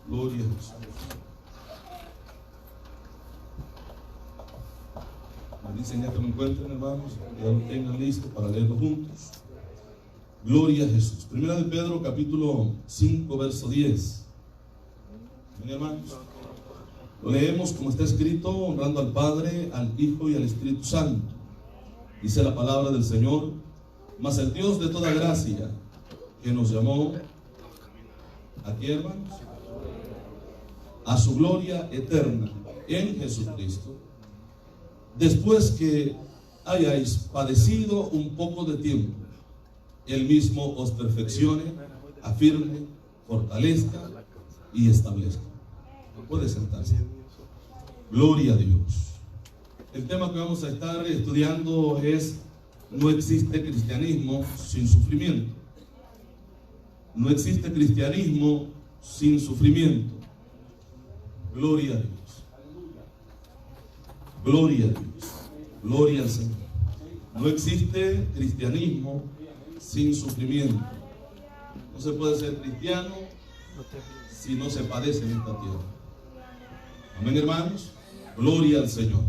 Gloria a Jesús. Me dicen ya que lo encuentren, hermanos, que ya lo tengan listo para leerlo juntos. Gloria a Jesús. Primera de Pedro, capítulo 5, verso 10. Bien, hermanos, lo leemos como está escrito, honrando al Padre, al Hijo y al Espíritu Santo. Dice la palabra del Señor: mas el Dios de toda gracia, que nos llamó, ¿a qué, hermanos? A su gloria eterna en Jesucristo, después que hayáis padecido un poco de tiempo, Él mismo os perfeccione, afirme, fortalezca y establezca. Puede sentarse. Gloria a Dios. El tema que vamos a estar estudiando es: no existe cristianismo sin sufrimiento. No existe cristianismo sin sufrimiento. Gloria a Dios. Gloria a Dios. Gloria al Señor. No existe cristianismo sin sufrimiento. No se puede ser cristiano si no se padece en esta tierra. Amén, hermanos. Gloria al Señor.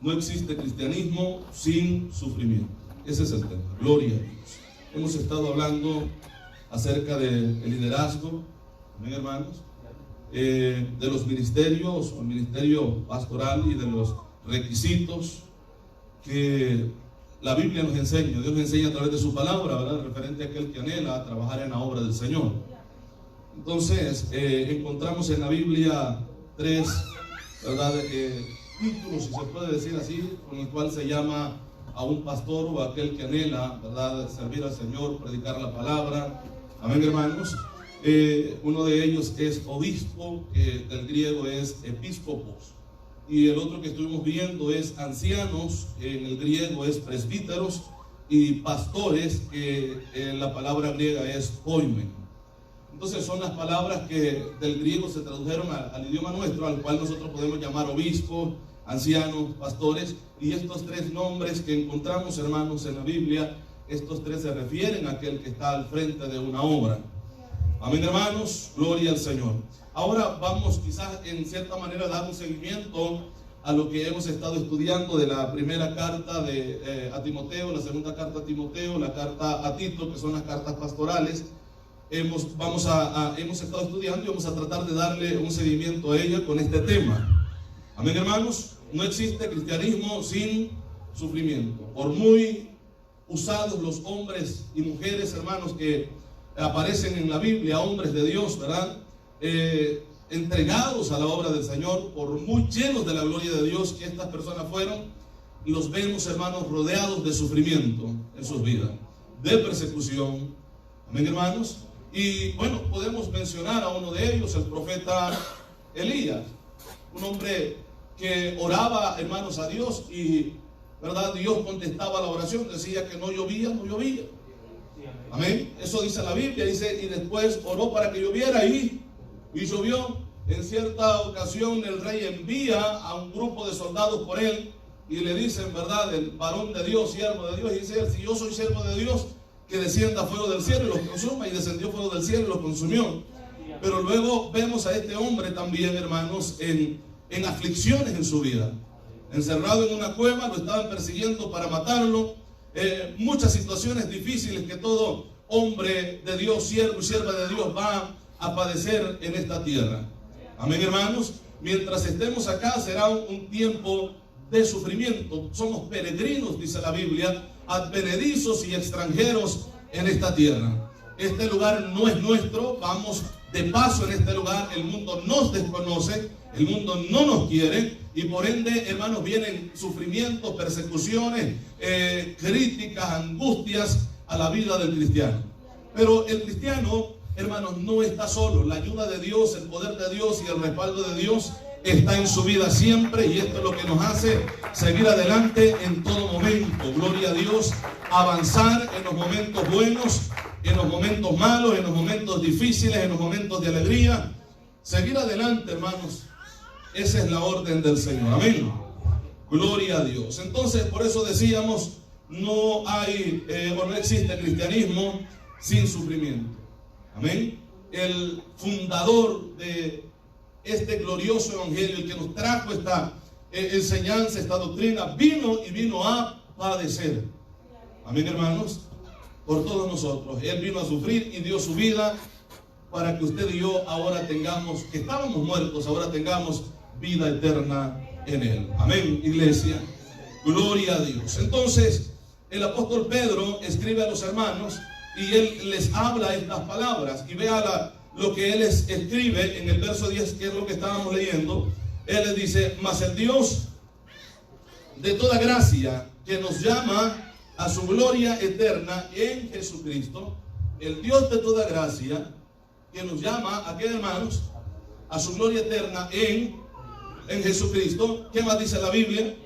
No existe cristianismo sin sufrimiento. Ese es el tema. Gloria a Dios. Hemos estado hablando acerca del liderazgo, amén, hermanos, de los ministerios, el ministerio pastoral y de los requisitos que la Biblia nos enseña. Dios nos enseña a través de su palabra, ¿verdad? Referente a aquel que anhela trabajar en la obra del Señor. Entonces, encontramos en la Biblia tres, ¿verdad? Títulos, si se puede decir así, con el cual se llama a un pastor o a aquel que anhela, ¿verdad?, servir al Señor, predicar la palabra. Amén, hermanos. Uno de ellos es obispo, que del griego es episcopos, y el otro que estuvimos viendo es ancianos, que en el griego es presbíteros, y pastores, que en la palabra griega es poimen. Entonces son las palabras que del griego se tradujeron al idioma nuestro, al cual nosotros podemos llamar obispos, ancianos, pastores. Y estos tres nombres que encontramos, hermanos, en la Biblia, estos tres se refieren a aquel que está al frente de una obra. Amén, hermanos, gloria al Señor. Ahora vamos quizás en cierta manera a dar un seguimiento a lo que hemos estado estudiando de la primera carta a Timoteo, la segunda carta a Timoteo, la carta a Tito, que son las cartas pastorales. Hemos estado estudiando y vamos a tratar de darle un seguimiento a ella con este tema. Amén, hermanos. No existe cristianismo sin sufrimiento. Por muy usados los hombres y mujeres, hermanos, que aparecen en la Biblia, hombres de Dios, ¿verdad? Entregados a la obra del Señor, por muy llenos de la gloria de Dios que estas personas fueron, los vemos, hermanos, rodeados de sufrimiento en sus vidas, de persecución. Amén, hermanos. Y bueno, podemos mencionar a uno de ellos, el profeta Elías, un hombre que oraba, hermanos, a Dios, y ¿verdad?, Dios contestaba la oración, decía que no llovía, no llovía. Amén. Eso dice la Biblia, dice, y después oró para que lloviera y llovió. En cierta ocasión el rey envía a un grupo de soldados por él y le dicen, ¿verdad?, el varón de Dios, siervo de Dios, y dice, si yo soy siervo de Dios, que descienda fuego del cielo y los consuma, y descendió fuego del cielo y los consumió. Pero luego vemos a este hombre también, hermanos, en aflicciones en su vida, encerrado en una cueva, lo estaban persiguiendo para matarlo. Muchas situaciones difíciles que todo hombre de Dios, siervo y sierva de Dios va a padecer en esta tierra. Amén, hermanos. Mientras estemos acá será un tiempo de sufrimiento. Somos peregrinos, dice la Biblia, advenedizos y extranjeros en esta tierra. Este lugar no es nuestro, vamos de paso en este lugar. El mundo nos desconoce, el mundo no nos quiere, y por ende, hermanos, vienen sufrimientos, persecuciones, críticas, angustias a la vida del cristiano. Pero el cristiano, hermanos, no está solo. La ayuda de Dios, el poder de Dios y el respaldo de Dios está en su vida siempre, y esto es lo que nos hace seguir adelante en todo momento. Gloria a Dios, avanzar en los momentos buenos, en los momentos malos, en los momentos difíciles, en los momentos de alegría. Seguir adelante, hermanos. Esa es la orden del Señor. Amén. Gloria a Dios. Entonces, por eso decíamos, no existe cristianismo sin sufrimiento. Amén. el fundador de este glorioso evangelio, el que nos trajo esta enseñanza, esta doctrina, vino a padecer. Amén, hermanos, por todos nosotros. Él vino a sufrir y dio su vida para que usted y yo ahora tengamos, que estábamos muertos, ahora tengamos vida eterna en Él. Amén, iglesia. Gloria a Dios. Entonces, el apóstol Pedro escribe a los hermanos y él les habla estas palabras. Y vea lo que él escribe en el verso 10, que es lo que estábamos leyendo. Él les dice: mas el Dios de toda gracia, que nos llama a su gloria eterna en Jesucristo. El Dios de toda gracia, que nos llama, ¿a qué, hermanos? A su gloria eterna en Jesucristo. ¿Qué más dice la Biblia?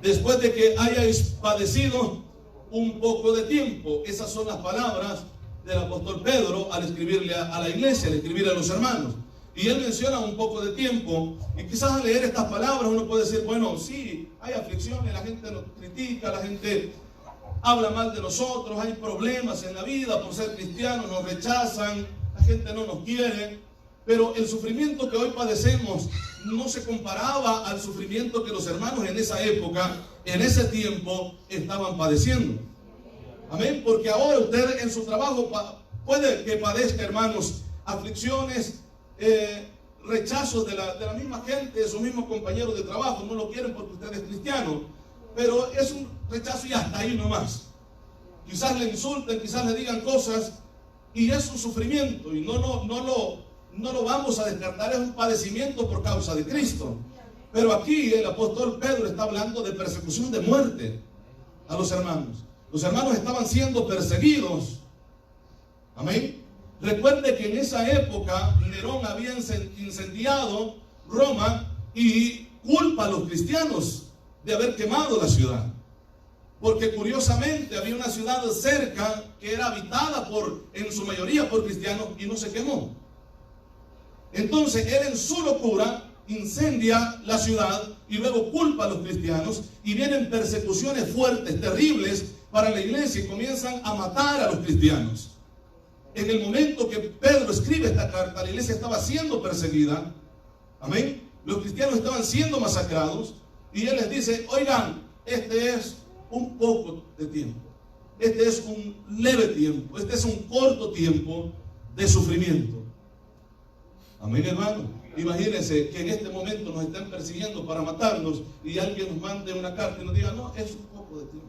Después de que hayáis padecido un poco de tiempo. Esas son las palabras del apóstol Pedro al escribirle a la iglesia, al escribirle a los hermanos. Y él menciona un poco de tiempo. Y quizás al leer estas palabras uno puede decir: bueno, sí, hay aflicciones, la gente nos critica, la gente habla mal de nosotros, hay problemas en la vida por ser cristianos, nos rechazan, la gente no nos quiere. Pero el sufrimiento que hoy padecemos no se comparaba al sufrimiento que los hermanos en esa época, en ese tiempo, estaban padeciendo. Amén. Porque ahora usted en su trabajo puede que padezca, hermanos, aflicciones, rechazos de la misma gente, de sus mismos compañeros de trabajo. No lo quieren porque usted es cristiano, pero es un rechazo y hasta ahí nomás. Quizás le insulten, quizás le digan cosas, y es un sufrimiento, y no lo vamos a descartar. Es un padecimiento por causa de Cristo. Pero aquí el apóstol Pedro está hablando de persecución, de muerte a los hermanos. Los hermanos estaban siendo perseguidos. Amén. Recuerde que en esa época Nerón había incendiado Roma y culpa a los cristianos de haber quemado la ciudad. Porque curiosamente había una ciudad cerca que era habitada en su mayoría por cristianos y no se quemó. Entonces él en su locura incendia la ciudad y luego culpa a los cristianos, y vienen persecuciones fuertes, terribles para la iglesia, y comienzan a matar a los cristianos. En el momento que Pedro escribe esta carta, la iglesia estaba siendo perseguida. Amén. Los cristianos estaban siendo masacrados, y él les dice: oigan, este es un poco de tiempo, este es un leve tiempo, este es un corto tiempo de sufrimiento. Amén, hermano. Imagínense que en este momento nos estén persiguiendo para matarnos y alguien nos mande una carta y nos diga: no, es un poco de tiempo.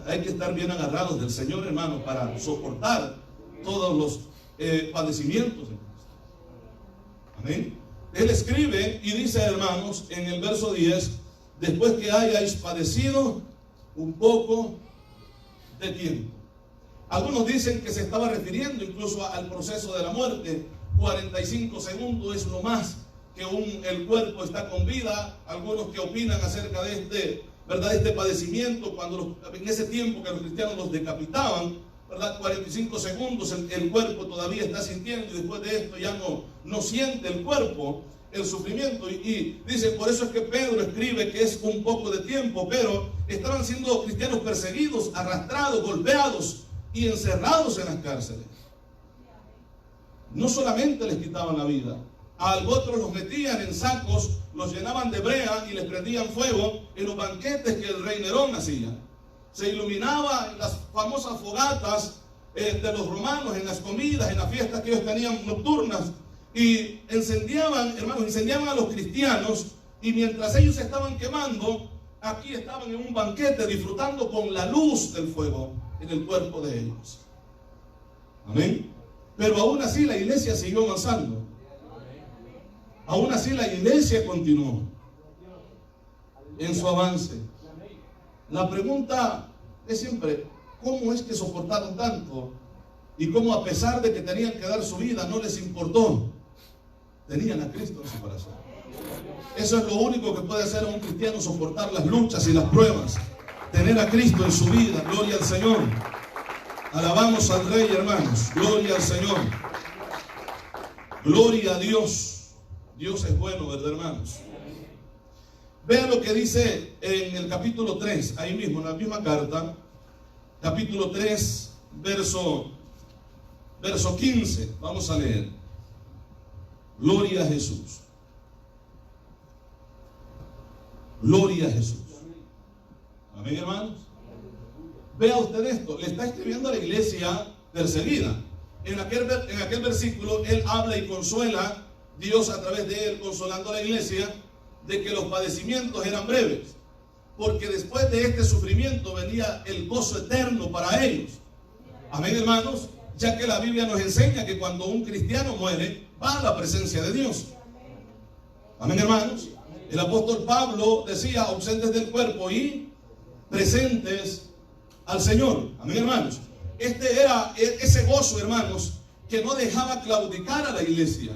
Hay que estar bien agarrados del Señor, hermano, para soportar todos los padecimientos. Amén. Él escribe y dice, hermanos, en el verso 10: después que hayáis padecido un poco de tiempo. Algunos dicen que se estaba refiriendo incluso al proceso de la muerte. 45 segundos es lo más que el cuerpo está con vida. Algunos que opinan acerca de este padecimiento, en ese tiempo que los cristianos los decapitaban, ¿verdad? 45 segundos el cuerpo todavía está sintiendo, y después de esto ya no siente el cuerpo el sufrimiento. Y dice, por eso es que Pedro escribe que es un poco de tiempo, pero estaban siendo cristianos perseguidos, arrastrados, golpeados y encerrados en las cárceles. No solamente les quitaban la vida, a otros los metían en sacos, los llenaban de brea y les prendían fuego en los banquetes que el rey Nerón hacía. Se iluminaba en las famosas fogatas de los romanos, en las comidas, en las fiestas que ellos tenían nocturnas, y incendiaban a los cristianos, y mientras ellos se estaban quemando, aquí estaban en un banquete disfrutando con la luz del fuego en el cuerpo de ellos. Amén. Pero aún así la iglesia siguió avanzando. Aún así la iglesia continuó en su avance. La pregunta es siempre: ¿cómo es que soportaron tanto? Y cómo, a pesar de que tenían que dar su vida, no les importó. Tenían a Cristo en su corazón. Eso es lo único que puede hacer a un cristiano: soportar las luchas y las pruebas. Tener a Cristo en su vida. Gloria al Señor. Alabamos al Rey, hermanos. Gloria al Señor. Gloria a Dios. Dios es bueno, ¿verdad, hermanos? Vean lo que dice en el capítulo 3, ahí mismo, en la misma carta. Capítulo 3, verso verso 15. Vamos a leer. Gloria a Jesús. Gloria a Jesús. Amén, hermanos. Vea usted esto. Le está escribiendo a la iglesia perseguida. En aquel versículo él habla y consuela, Dios a través de él consolando a la iglesia, de que los padecimientos eran breves, porque después de este sufrimiento venía el gozo eterno para ellos. Amén, hermanos. Ya que la Biblia nos enseña que cuando un cristiano muere, va a la presencia de Dios. Amén, hermanos. El apóstol Pablo decía, ausentes del cuerpo y presentes al Señor. Amén, hermanos. Este era ese gozo, hermanos, que no dejaba claudicar a la iglesia.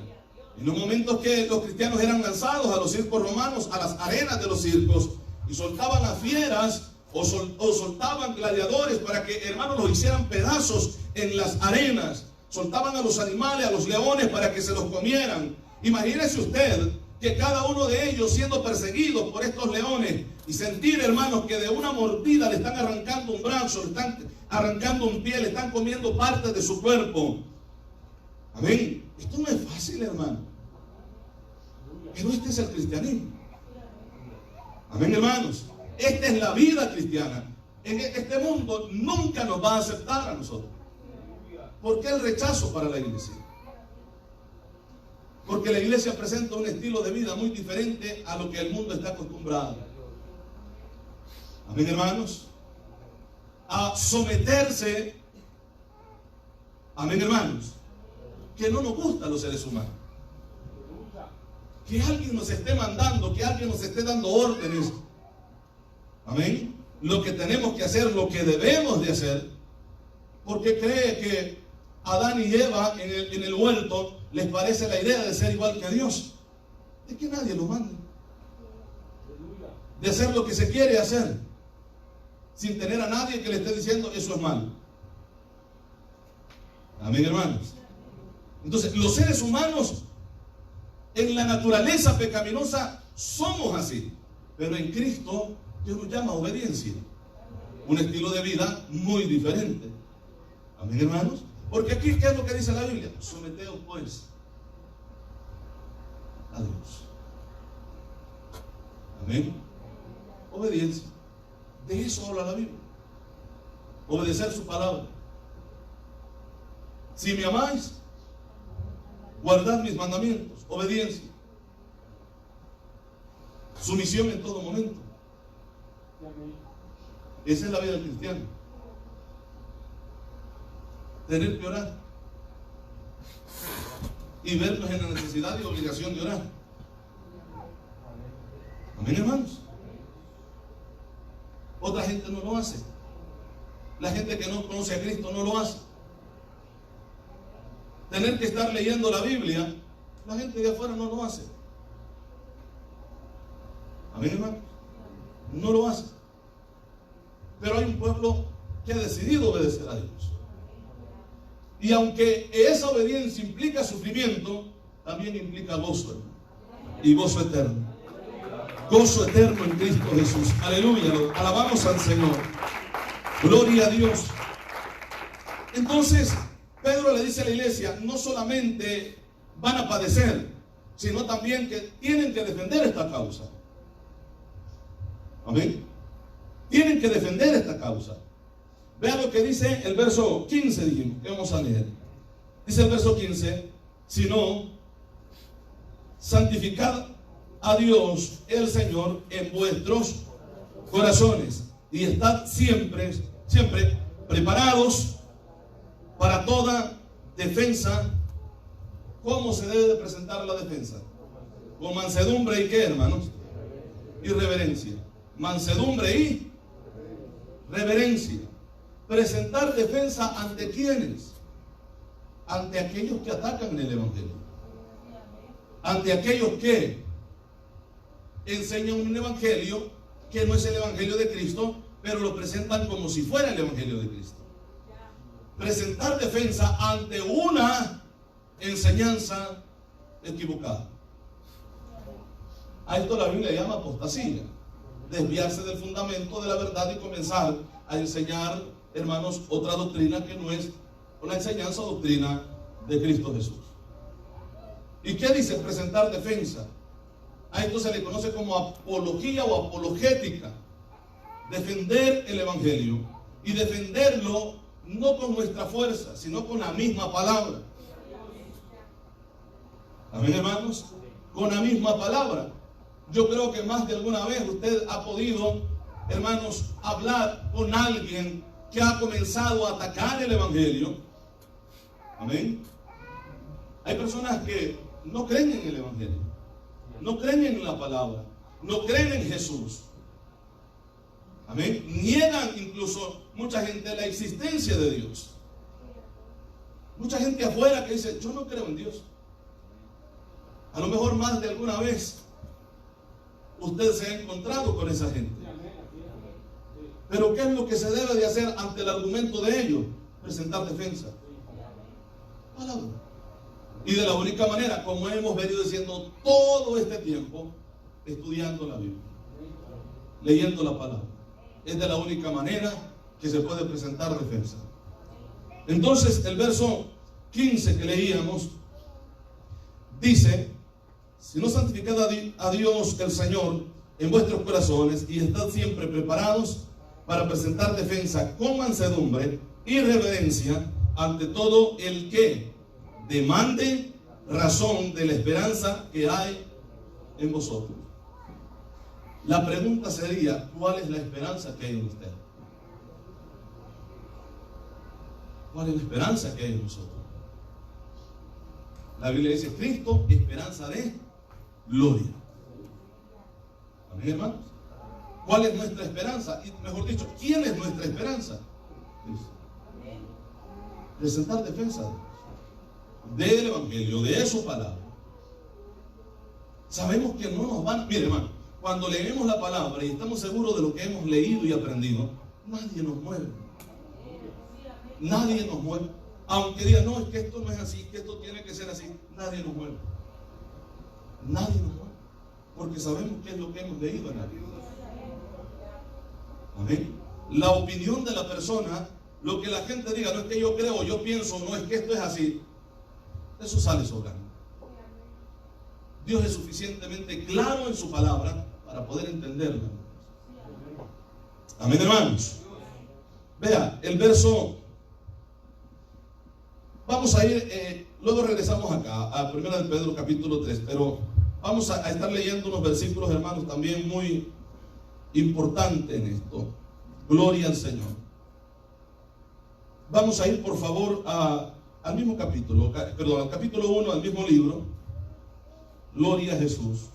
En los momentos que los cristianos eran lanzados a los circos romanos, a las arenas de los circos, y soltaban a fieras o soltaban gladiadores para que, hermanos, los hicieran pedazos en las arenas. Soltaban a los animales, a los leones, para que se los comieran. Imagínese usted que cada uno de ellos siendo perseguidos por estos leones y sentir, hermanos, que de una mordida le están arrancando un brazo, le están arrancando un pie, le están comiendo partes de su cuerpo. Amén. Esto no es fácil, hermano. Pero este es el cristianismo. Amén, hermanos. Esta es la vida cristiana. En este mundo nunca nos va a aceptar a nosotros. ¿Por qué el rechazo para la iglesia? Porque la iglesia presenta un estilo de vida muy diferente a lo que el mundo está acostumbrado. Amén, hermanos. A someterse. Amén, hermanos. Que no nos gusta a los seres humanos. Que alguien nos esté mandando, que alguien nos esté dando órdenes. Amén. Lo que tenemos que hacer, lo que debemos de hacer. Porque cree que Adán y Eva en el huerto les parece la idea de ser igual que a Dios. Es que nadie lo manda. De hacer lo que se quiere hacer, sin tener a nadie que le esté diciendo eso es malo. Amén, hermanos. Entonces, los seres humanos en la naturaleza pecaminosa somos así, pero en Cristo Dios nos llama a obediencia, un estilo de vida muy diferente. Amén, hermanos. Porque aquí, ¿qué es lo que dice la Biblia? Someteos pues a Dios. Amén. Obediencia. De eso habla la Biblia. Obedecer su palabra. Si me amáis, guardad mis mandamientos. Obediencia. Sumisión en todo momento. Esa es la vida del cristiano. Tener que orar y vernos en la necesidad y obligación de orar. Amén, hermanos. Otra gente no lo hace. La gente que no conoce a Cristo no lo hace. Tener que estar leyendo la Biblia, la gente de afuera no lo hace. Amén, hermanos. No lo hace. Pero hay un pueblo que ha decidido obedecer a Dios. Y aunque esa obediencia implica sufrimiento, también implica gozo, hermano. Y gozo eterno. Gozo eterno en Cristo Jesús. Aleluya. Alabamos al Señor. Gloria a Dios. Entonces, Pedro le dice a la iglesia, no solamente van a padecer, sino también que tienen que defender esta causa. Amén. Tienen que defender esta causa. Vean lo que dice el verso 15, dijimos, que vamos a leer. Dice el verso 15, sino santificad a Dios el Señor en vuestros corazones y estad siempre preparados para toda defensa. ¿Cómo se debe de presentar la defensa? Con mansedumbre y ¿qué, hermanos? Y reverencia. Mansedumbre y reverencia. Presentar defensa ante quienes, ante aquellos que atacan el evangelio, ante aquellos que enseñan un evangelio que no es el evangelio de Cristo, pero lo presentan como si fuera el evangelio de Cristo. Presentar defensa ante una enseñanza equivocada. A esto la Biblia llama apostasía, desviarse del fundamento de la verdad y comenzar a enseñar, hermanos, otra doctrina que no es con la enseñanza o doctrina de Cristo Jesús. ¿Y qué dice presentar defensa? A esto se le conoce como apología o apologética. Defender el Evangelio. Y defenderlo no con nuestra fuerza, sino con la misma palabra. Amén, hermanos. Con la misma palabra. Yo creo que más de alguna vez usted ha podido, hermanos, hablar con alguien que ha comenzado a atacar el Evangelio. Amén. Hay personas que no creen en el Evangelio, no creen en la palabra, no creen en Jesús. Amén. Niegan incluso mucha gente la existencia de Dios. Mucha gente afuera que dice, yo no creo en Dios. A lo mejor más de alguna vez usted se ha encontrado con esa gente. Pero ¿qué es lo que se debe de hacer ante el argumento de ellos? Presentar defensa. Palabra. Y de la única manera, como hemos venido diciendo todo este tiempo, estudiando la Biblia, leyendo la palabra. Es de la única manera que se puede presentar defensa. Entonces, el verso 15 que leíamos dice: si no, santificad a Dios el Señor en vuestros corazones y estad siempre preparados para presentar defensa con mansedumbre y reverencia ante todo el que demande razón de la esperanza que hay en vosotros. La pregunta sería, ¿cuál es la esperanza que hay en usted? ¿Cuál es la esperanza que hay en nosotros? La Biblia dice, Cristo, esperanza de gloria. Amén, hermanos. ¿Cuál es nuestra esperanza? Y mejor dicho, ¿quién es nuestra esperanza? Cristo. Presentar defensa del Evangelio, de su palabra. Sabemos que no nos van. Mire, hermano, cuando leemos la palabra y estamos seguros de lo que hemos leído y aprendido, nadie nos mueve. Nadie nos mueve. Aunque digan, no, es que esto no es así, que esto tiene que ser así, nadie nos mueve. Nadie nos mueve. Porque sabemos qué es lo que hemos leído en la Biblia. Amén. La opinión de la persona, lo que la gente diga, no es que yo creo, yo pienso, no es que esto es así, eso sale sobrando. Dios es suficientemente claro en su palabra para poder entenderla. Amén, hermanos. Vea, el verso. Vamos a ir, luego regresamos acá, a 1 de Pedro capítulo 3, pero vamos a estar leyendo unos versículos, hermanos, también muy importantes en esto. Gloria al Señor. Vamos a ir, por favor, al mismo capítulo, perdón, al capítulo 1, al mismo libro. Gloria a Jesús.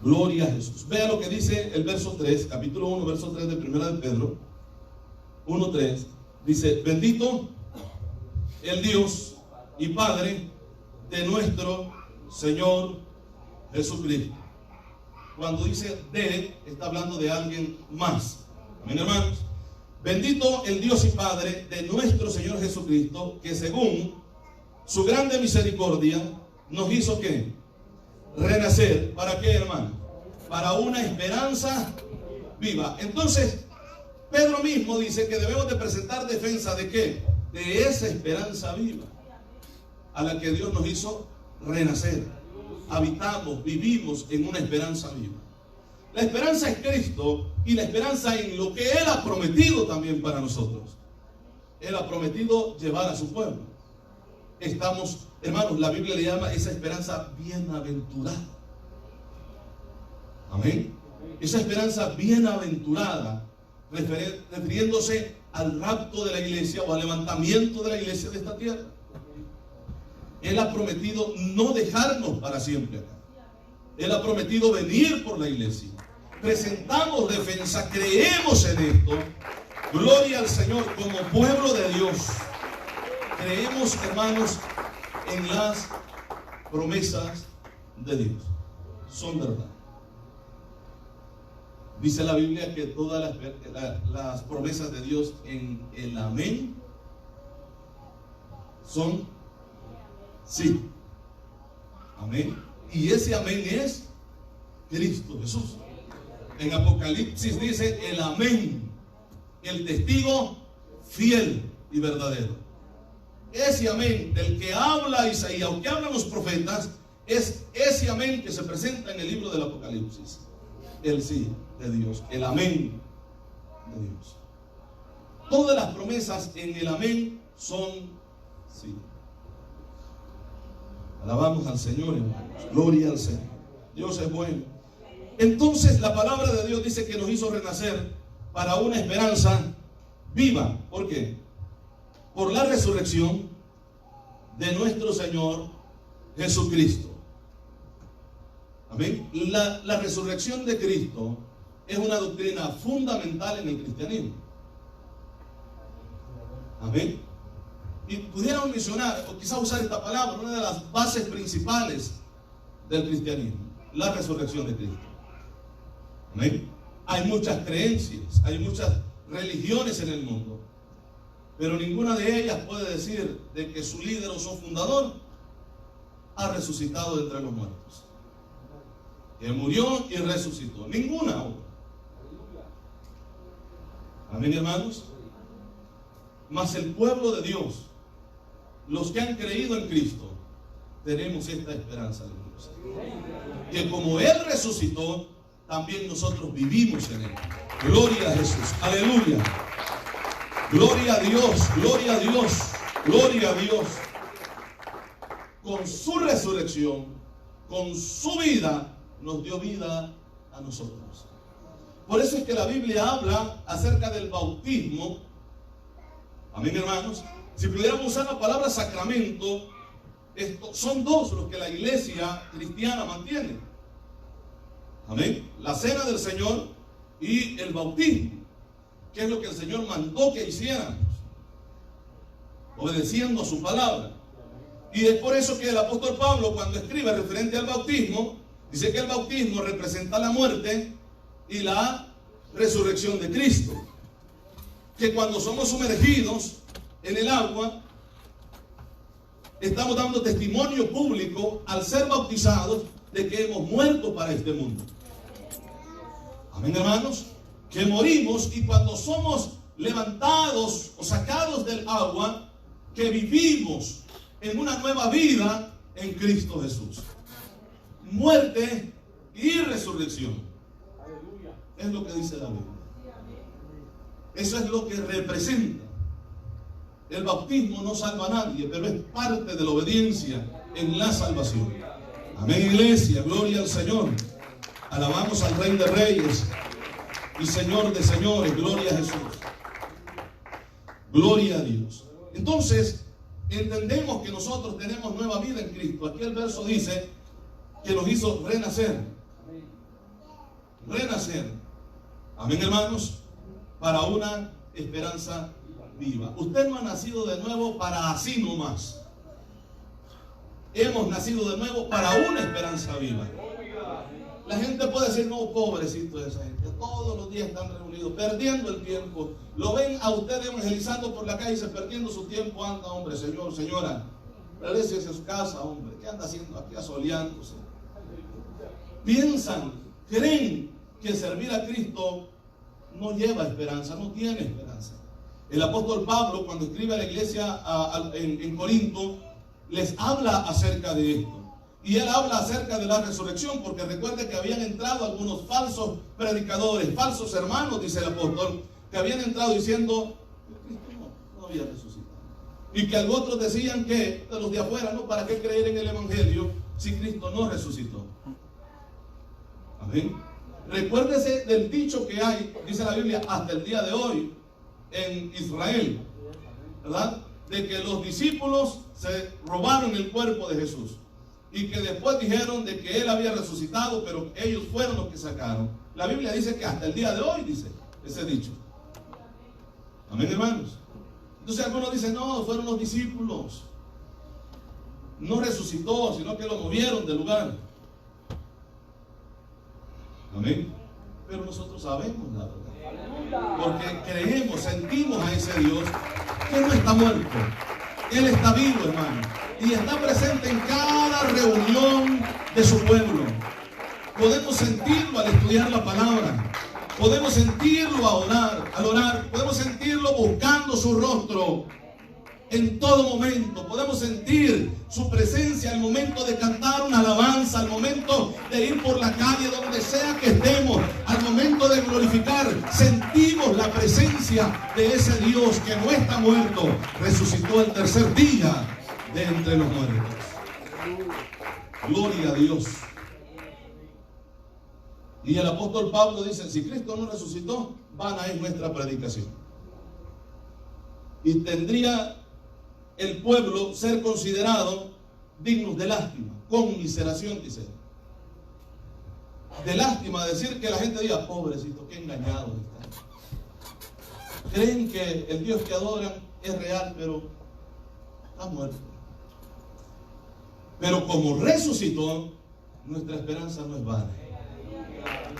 Gloria a Jesús. Vea lo que dice el verso 3, capítulo 1, verso 3 de 1 de Pedro 1:3. Dice, bendito el Dios y Padre de nuestro Señor Jesucristo. Cuando dice de, está hablando de alguien más. Amén, hermanos. Bendito el Dios y Padre de nuestro Señor Jesucristo, que según su grande misericordia nos hizo ¿qué? Renacer. ¿Para qué, hermano? Para una esperanza viva. Entonces, Pedro mismo dice que debemos de presentar defensa ¿de qué? De esa esperanza viva a la que Dios nos hizo renacer. Habitamos, vivimos en una esperanza viva. La esperanza es Cristo y la esperanza en lo que Él ha prometido también para nosotros. Él ha prometido llevar a su pueblo. Estamos, hermanos, la Biblia le llama esa esperanza bienaventurada. Amén. Esa esperanza bienaventurada, refiriéndose al rapto de la iglesia o al levantamiento de la iglesia de esta tierra. Él ha prometido no dejarnos para siempre acá. Él ha prometido venir por la iglesia. Presentamos defensa, creemos en esto. Gloria al Señor como pueblo de Dios. Creemos, hermanos, en las promesas de Dios. Son verdad. Dice la Biblia que todas las promesas de Dios en el amén son sí. Amén. Y ese amén es Cristo Jesús. En Apocalipsis dice el amén, el testigo fiel y verdadero. Ese amén del que habla Isaías, o que hablan los profetas, es ese amén que se presenta en el libro del Apocalipsis. El sí de Dios, el amén de Dios. Todas las promesas en el amén son sí. Alabamos al Señor, hermanos. Gloria al Señor. Dios es bueno. Entonces la palabra de Dios dice que nos hizo renacer para una esperanza viva. ¿Por qué? Por la resurrección de nuestro Señor Jesucristo. Amén. La resurrección de Cristo es una doctrina fundamental en el cristianismo. Amén. Y pudiéramos mencionar, o quizás usar esta palabra, una de las bases principales del cristianismo, la resurrección de Cristo. Amén. Hay muchas creencias, hay muchas religiones en el mundo, pero ninguna de ellas puede decir de que su líder o su fundador ha resucitado de entre los muertos, que murió y resucitó. Ninguna otra. Amén, hermanos. Mas el pueblo de Dios, los que han creído en Cristo, tenemos esta esperanza de Dios, que como Él resucitó, también nosotros vivimos en Él. Gloria a Jesús, aleluya. Gloria a Dios, gloria a Dios, gloria a Dios. Con su resurrección, con su vida, nos dio vida a nosotros. Por eso es que la Biblia habla acerca del bautismo. Amén, hermanos. Si pudiéramos usar la palabra sacramento, son dos los que la iglesia cristiana mantiene. Amén. La cena del Señor y el bautismo, que es lo que el Señor mandó que hiciéramos, obedeciendo a su palabra. Y es por eso que el apóstol Pablo, cuando escribe referente al bautismo, dice que el bautismo representa la muerte y la resurrección de Cristo. Que cuando somos sumergidos en el agua, estamos dando testimonio público al ser bautizados de que hemos muerto para este mundo. Amén, hermanos. Que morimos, y cuando somos levantados o sacados del agua, que vivimos en una nueva vida en Cristo Jesús. Muerte y resurrección. Es lo que dice la Biblia. Eso es lo que representa. El bautismo no salva a nadie, pero es parte de la obediencia en la salvación. Amén, iglesia, gloria al Señor. Alabamos al Rey de Reyes y Señor de Señores. Gloria a Jesús. Gloria a Dios. Entonces, entendemos que nosotros tenemos nueva vida en Cristo. Aquí el verso dice que nos hizo renacer. Renacer. Amén, hermanos. Para una esperanza viva. Usted no ha nacido de nuevo para así nomás. Hemos nacido de nuevo para una esperanza viva. La gente puede decir, no, pobrecito de esa gente. Todos los días están reunidos, perdiendo el tiempo. Lo ven a usted evangelizando por la calle y se perdiendo su tiempo. Anda, hombre, señor, señora. Regrese a su casa, hombre. ¿Qué anda haciendo aquí asoleándose? Piensan, creen que servir a Cristo no lleva esperanza, no tiene esperanza. El apóstol Pablo, cuando escribe a la iglesia en Corinto, les habla acerca de esto. Y él habla acerca de la resurrección, porque recuerde que habían entrado algunos falsos predicadores, falsos hermanos, dice el apóstol, que habían entrado diciendo que Cristo no había resucitado. Y que otros decían que, de los de afuera, no, ¿para qué creer en el evangelio si Cristo no resucitó? Amén. Recuérdese del dicho que hay, dice la Biblia, hasta el día de hoy en Israel, ¿verdad? De que los discípulos se robaron el cuerpo de Jesús y que después dijeron de que Él había resucitado, pero ellos fueron los que sacaron. La Biblia dice que hasta el día de hoy, dice ese dicho. Amén, hermanos. Entonces algunos dicen, no, fueron los discípulos. No resucitó, sino que lo movieron del lugar. Amén. Pero nosotros sabemos la verdad, porque creemos, sentimos a ese Dios que no está muerto. Él está vivo, hermano, y está presente en cada reunión de su pueblo. Podemos sentirlo al estudiar la palabra, Podemos sentirlo al orar, podemos sentirlo buscando su rostro en todo momento. Podemos sentir su presencia al momento de cantar una alabanza, al momento de ir por la calle, donde sea que estemos, al momento de glorificar. Sentimos la presencia de ese Dios que no está muerto, resucitó el tercer día de entre los muertos. Gloria a Dios. Y el apóstol Pablo dice, si Cristo no resucitó, vana es nuestra predicación. Y tendría el pueblo ser considerado dignos de lástima, conmiseración, dice. De lástima, decir que la gente diga, pobrecito, qué engañado está. Creen que el Dios que adoran es real, pero está muerto. Pero como resucitó, nuestra esperanza no es vana.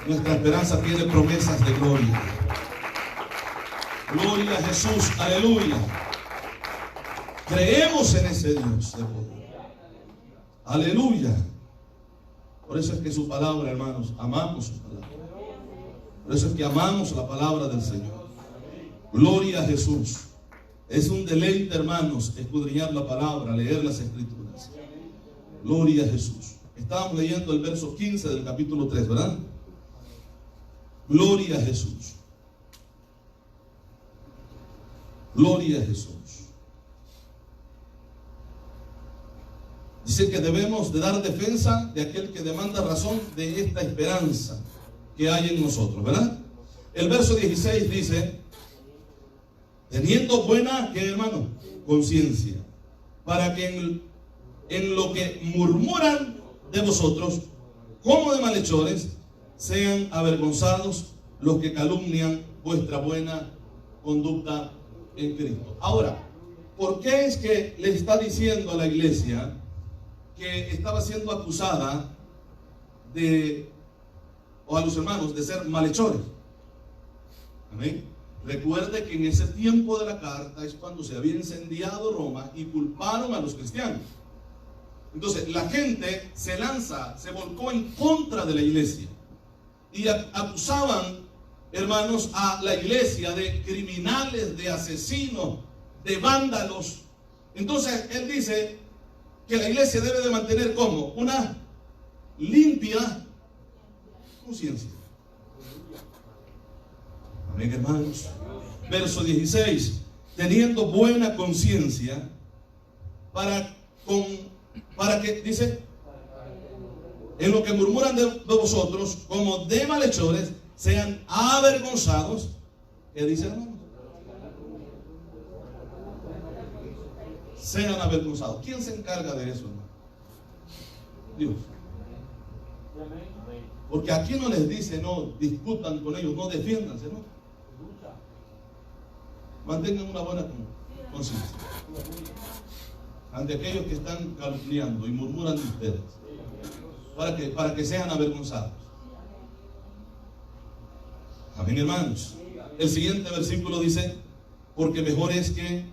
Nuestra esperanza tiene promesas de gloria. Gloria a Jesús, aleluya. Creemos en ese Dios de poder. Aleluya. Por eso es que su palabra, hermanos, amamos su palabra. Por eso es que amamos la palabra del Señor. Gloria a Jesús. Es un deleite, hermanos, escudriñar la palabra, leer las Escrituras. Gloria a Jesús. Estábamos leyendo el verso 15 del capítulo 3, ¿verdad? Gloria a Jesús. Gloria a Jesús. Dice que debemos de dar defensa de aquel que demanda razón de esta esperanza que hay en nosotros, ¿verdad? El verso 16 dice, teniendo buena, ¿qué, hermano? Conciencia, para que en lo que murmuran de vosotros, como de malhechores, sean avergonzados los que calumnian vuestra buena conducta en Cristo. Ahora, ¿por qué es que le está diciendo a la iglesia que estaba siendo acusada o a los hermanos, de ser malhechores? Amén. Recuerde que en ese tiempo de la carta es cuando se había incendiado Roma y culparon a los cristianos. Entonces la gente se volcó en contra de la iglesia y acusaban, hermanos, a la iglesia de criminales, de asesinos, de vándalos. Entonces él dice que la iglesia debe de mantener como una limpia conciencia. Amén, hermanos. Verso 16, teniendo buena conciencia, para que, dice, en lo que murmuran de vosotros, como de malhechores, sean avergonzados. ¿Qué dice, hermano? Sean avergonzados. ¿Quién se encarga de eso, hermano? Dios. Porque aquí no les dice, no discutan con ellos, no defiéndanse, ¿no? Mantengan una buena conciencia ante aquellos que están calumniando y murmuran de ustedes, para que sean avergonzados. Amén, hermanos. El siguiente versículo dice, porque mejor es que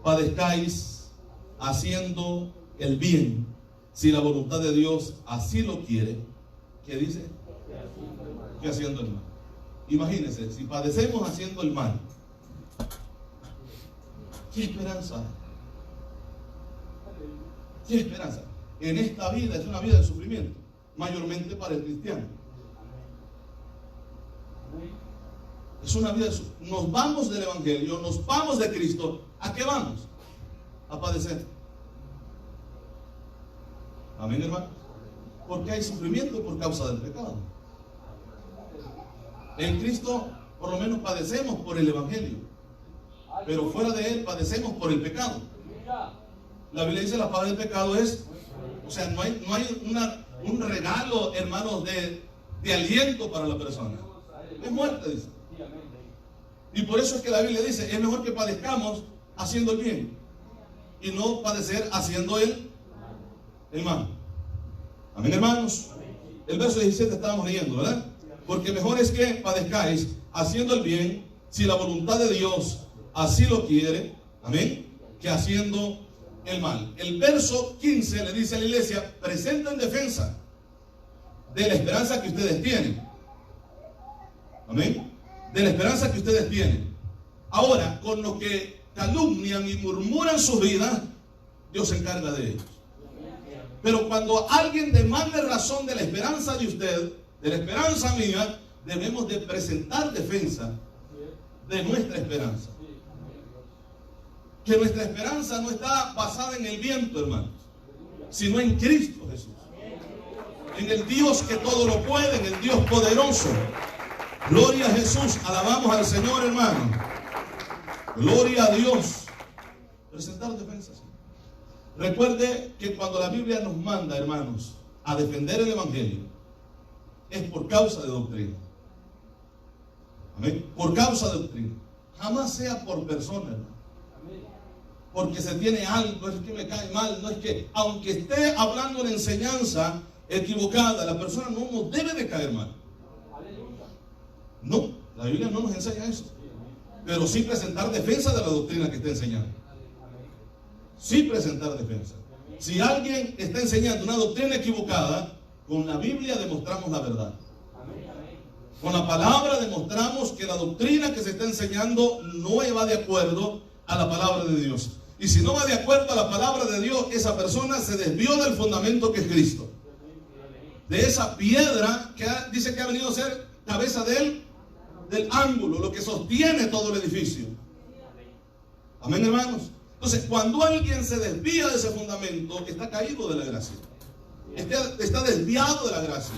padezcáis haciendo el bien, si la voluntad de Dios así lo quiere. ¿Qué dice? Que haciendo el mal. Imagínense, si padecemos haciendo el mal, ¿qué esperanza? ¿Qué esperanza? En esta vida es una vida de sufrimiento, mayormente para el cristiano. Es una vida de sufrimiento. Nos vamos del Evangelio, nos vamos de Cristo. ¿A qué vamos? A padecer. Amén, hermano. Porque hay sufrimiento por causa del pecado. En Cristo, por lo menos, padecemos por el Evangelio, pero fuera de él padecemos por el pecado. La Biblia dice la paga del pecado es, o sea, no hay un regalo, hermanos, de aliento para la persona. Es muerte, dice. Y por eso es que la Biblia dice, es mejor que padezcamos haciendo el bien y no padecer haciendo el mal. Amén, hermanos. El verso 17 estábamos leyendo, ¿verdad? Porque mejor es que padezcáis haciendo el bien, si la voluntad de Dios así lo quiere, amén, que haciendo el mal. El verso 15 le dice a la iglesia, presenten defensa de la esperanza que ustedes tienen. Amén. De la esperanza que ustedes tienen. Ahora, con lo que calumnian y murmuran sus vidas, Dios se encarga de ellos. Pero cuando alguien demande razón de la esperanza de usted, de la esperanza mía, debemos de presentar defensa de nuestra esperanza. Que nuestra esperanza no está basada en el viento, hermanos, sino en Cristo Jesús. En el Dios que todo lo puede, en el Dios poderoso. Gloria a Jesús, alabamos al Señor, hermano. Gloria a Dios. Presentar defensas. Recuerde que cuando la Biblia nos manda, hermanos, a defender el Evangelio, es por causa de doctrina. Amén. Por causa de doctrina. Jamás sea por persona, hermano. Porque se tiene algo, es que me cae mal. No es que, aunque esté hablando una enseñanza equivocada, la persona no nos debe de caer mal. No, la Biblia no nos enseña eso. Pero sí presentar defensa de la doctrina que está enseñando. Sí presentar defensa. Si alguien está enseñando una doctrina equivocada, con la Biblia demostramos la verdad. Con la palabra demostramos que la doctrina que se está enseñando no va de acuerdo a la palabra de Dios. Y si no va de acuerdo a la palabra de Dios, esa persona se desvió del fundamento que es Cristo. De esa piedra que dice que ha venido a ser cabeza del ángulo, lo que sostiene todo el edificio. Amén, hermanos. Entonces, cuando alguien se desvía de ese fundamento, está caído de la gracia. Está desviado de la gracia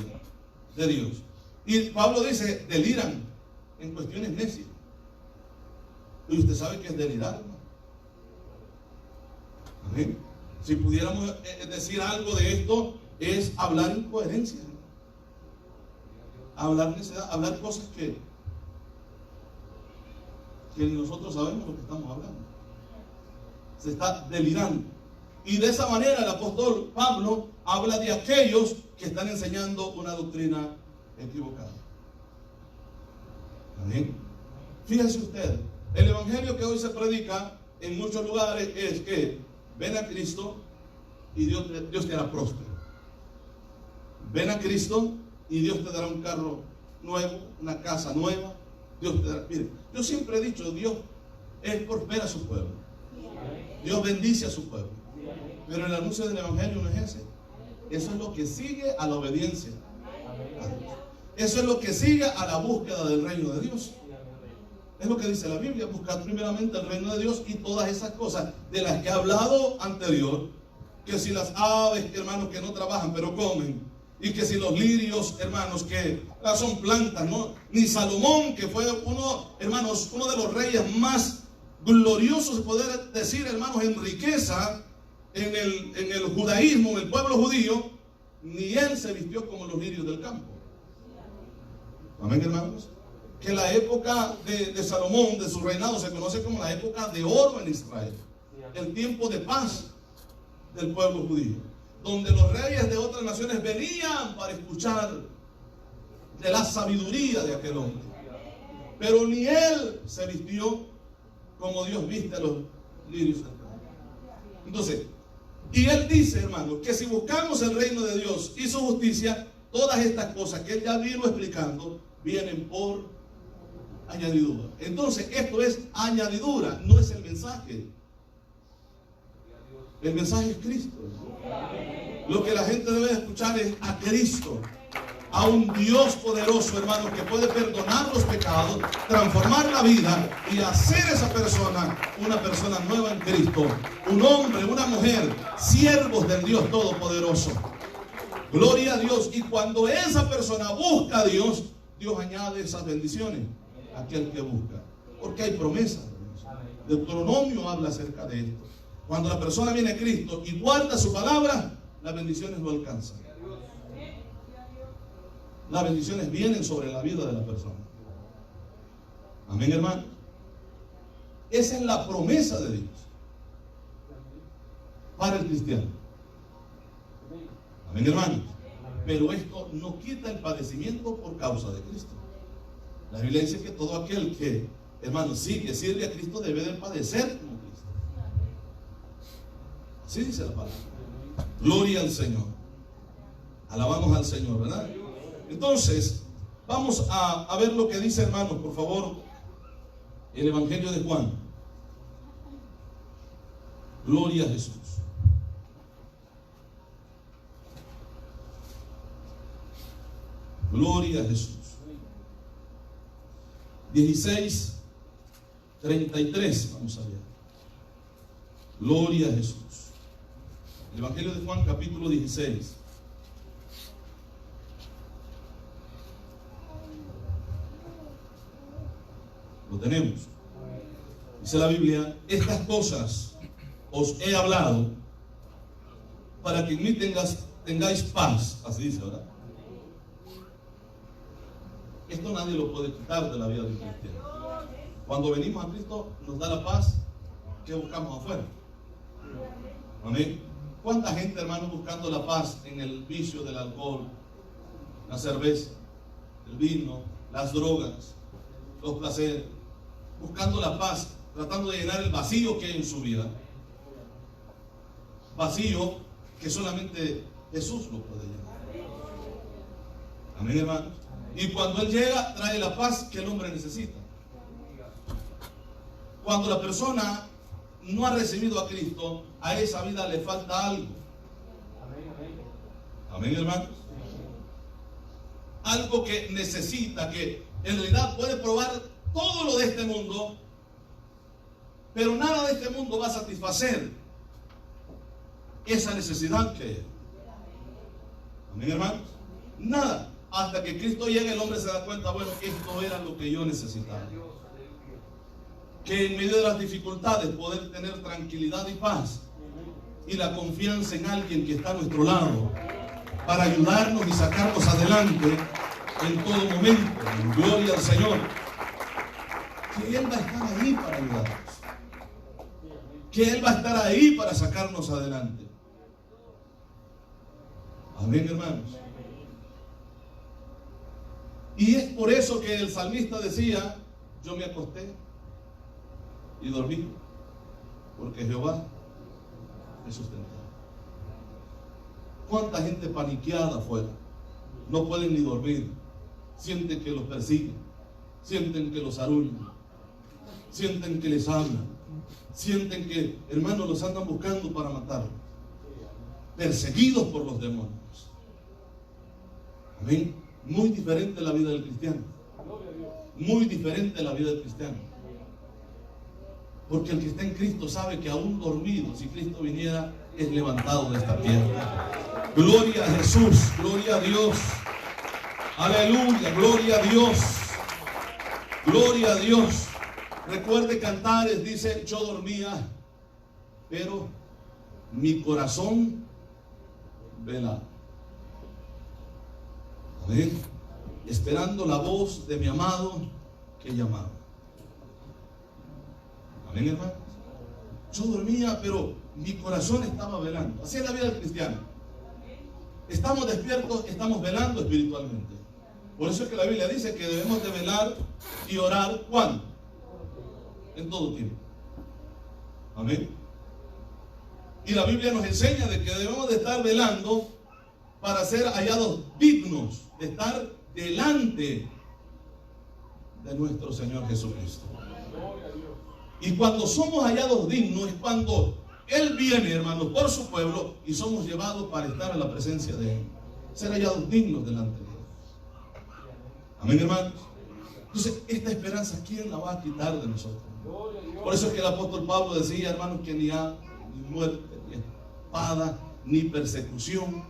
de Dios. Y Pablo dice, deliran en cuestiones necias. Y usted sabe que es delirar, hermano. Amén. Si pudiéramos decir algo de esto, es hablar incoherencia. Hablar necedad, hablar cosas que nosotros sabemos lo que estamos hablando. Se está delirando. Y de esa manera el apóstol Pablo habla de aquellos que están enseñando una doctrina equivocada. Amén. Fíjese usted, el evangelio que hoy se predica en muchos lugares es que ven a Cristo y Dios te hará próspero. Ven a Cristo y Dios te dará un carro nuevo, una casa nueva. Dios te dará. Mire, yo siempre he dicho, Dios prospera a su pueblo. Dios bendice a su pueblo. Pero el anuncio del evangelio no es ese. Eso es lo que sigue a la obediencia a Dios. Eso es lo que sigue a la búsqueda del reino de Dios. Es lo que dice la Biblia, buscar primeramente el reino de Dios y todas esas cosas de las que he hablado anterior, que si las aves, hermanos, que no trabajan pero comen, y que si los lirios, hermanos, que son plantas, ¿no? Ni Salomón, que fue uno de los reyes más gloriosos, se puede decir, hermanos, en riqueza, en el judaísmo, en el pueblo judío, ni él se vistió como los lirios del campo. Amén, hermanos. Que la época de Salomón, de su reinado, se conoce como la época de oro en Israel. El tiempo de paz del pueblo judío, donde los reyes de otras naciones venían para escuchar de la sabiduría de aquel hombre. Pero ni él se vistió como Dios viste a los lirios del campo. Entonces, y él dice, hermano, que si buscamos el reino de Dios y su justicia, todas estas cosas que él ya vino explicando vienen por añadidura. Entonces, esto es añadidura, no es el mensaje. El mensaje es Cristo. Lo que la gente debe escuchar es a Cristo, a un Dios poderoso, hermano, que puede perdonar los pecados, transformar la vida y hacer esa persona una persona nueva en Cristo. Un hombre, una mujer, siervos del Dios Todopoderoso. Gloria a Dios. Y cuando esa persona busca a Dios, Dios añade esas bendiciones a aquel que busca. Porque hay promesas. Deuteronomio habla acerca de esto. Cuando la persona viene a Cristo y guarda su palabra, las bendiciones lo alcanzan. Las bendiciones vienen sobre la vida de la persona. Amén, hermano. Esa es la promesa de Dios para el cristiano. Amén, hermano. Pero esto no quita el padecimiento por causa de Cristo. La Biblia dice que todo aquel que, hermano, sí, que sirve a Cristo debe de padecer como Cristo. Así dice la palabra. Gloria al Señor. Alabamos al Señor, ¿verdad? Entonces, Vamos a ver lo que dice, hermanos, por favor, el Evangelio de Juan. Gloria a Jesús. Gloria a Jesús. 16:33, vamos a ver. Gloria a Jesús. El Evangelio de Juan, capítulo 16. Lo tenemos. Dice la Biblia: estas cosas os he hablado para que en mí tengáis paz. Así dice, ¿verdad? Esto nadie lo puede quitar de la vida del cristiano. Cuando venimos a Cristo nos da la paz que buscamos afuera. Amén. ¿Cuánta gente, hermano, buscando la paz en el vicio del alcohol, la cerveza, el vino, las drogas, los placeres? Buscando la paz, tratando de llenar el vacío que hay en su vida. Vacío que solamente Jesús lo puede llenar. Amén, hermano. Y cuando Él llega, trae la paz que el hombre necesita. Cuando la persona no ha recibido a Cristo, a esa vida le falta algo. Amén, hermano. Algo que necesita, que en realidad puede probar todo lo de este mundo, pero nada de este mundo va a satisfacer esa necesidad que es. Amén, hermano. Nada. Hasta que Cristo llegue, el hombre se da cuenta, bueno, esto era lo que yo necesitaba. Que en medio de las dificultades poder tener tranquilidad y paz y la confianza en alguien que está a nuestro lado para ayudarnos y sacarnos adelante en todo momento. Gloria al Señor. Que Él va a estar ahí para ayudarnos. Que Él va a estar ahí para sacarnos adelante. Amén, hermanos. Y es por eso que el salmista decía: yo me acosté y dormí, porque Jehová me sustentó. ¿Cuánta gente paniqueada afuera? No pueden ni dormir. Sienten que los persiguen, sienten que los arrullan, sienten que les hablan, sienten que, hermanos, los andan buscando para matarlos, perseguidos por los demonios. Amén. Muy diferente la vida del cristiano. Muy diferente la vida del cristiano. Porque el que está en Cristo sabe que aún dormido, si Cristo viniera, es levantado de esta tierra. Gloria a Jesús, gloria a Dios. Aleluya, gloria a Dios. Gloria a Dios. Recuerde Cantares, dice: yo dormía, pero mi corazón velaba. Amén. Esperando la voz de mi amado que llamaba. Amén, hermano. Yo dormía, pero mi corazón estaba velando. Así es la vida del cristiano. Estamos despiertos, estamos velando espiritualmente. Por eso es que la Biblia dice que debemos de velar y orar. ¿Cuándo? En todo tiempo. Amén. Y la Biblia nos enseña de que debemos de estar velando para ser hallados dignos de estar delante de nuestro Señor Jesucristo. Y cuando somos hallados dignos es cuando Él viene, hermanos, por su pueblo y somos llevados para estar en la presencia de Él. Ser hallados dignos delante de Él. Amén, hermanos. Entonces, esta esperanza, ¿quién la va a quitar de nosotros? Por eso es que el apóstol Pablo decía, hermanos, que ni hay ni muerte, ni espada, ni persecución.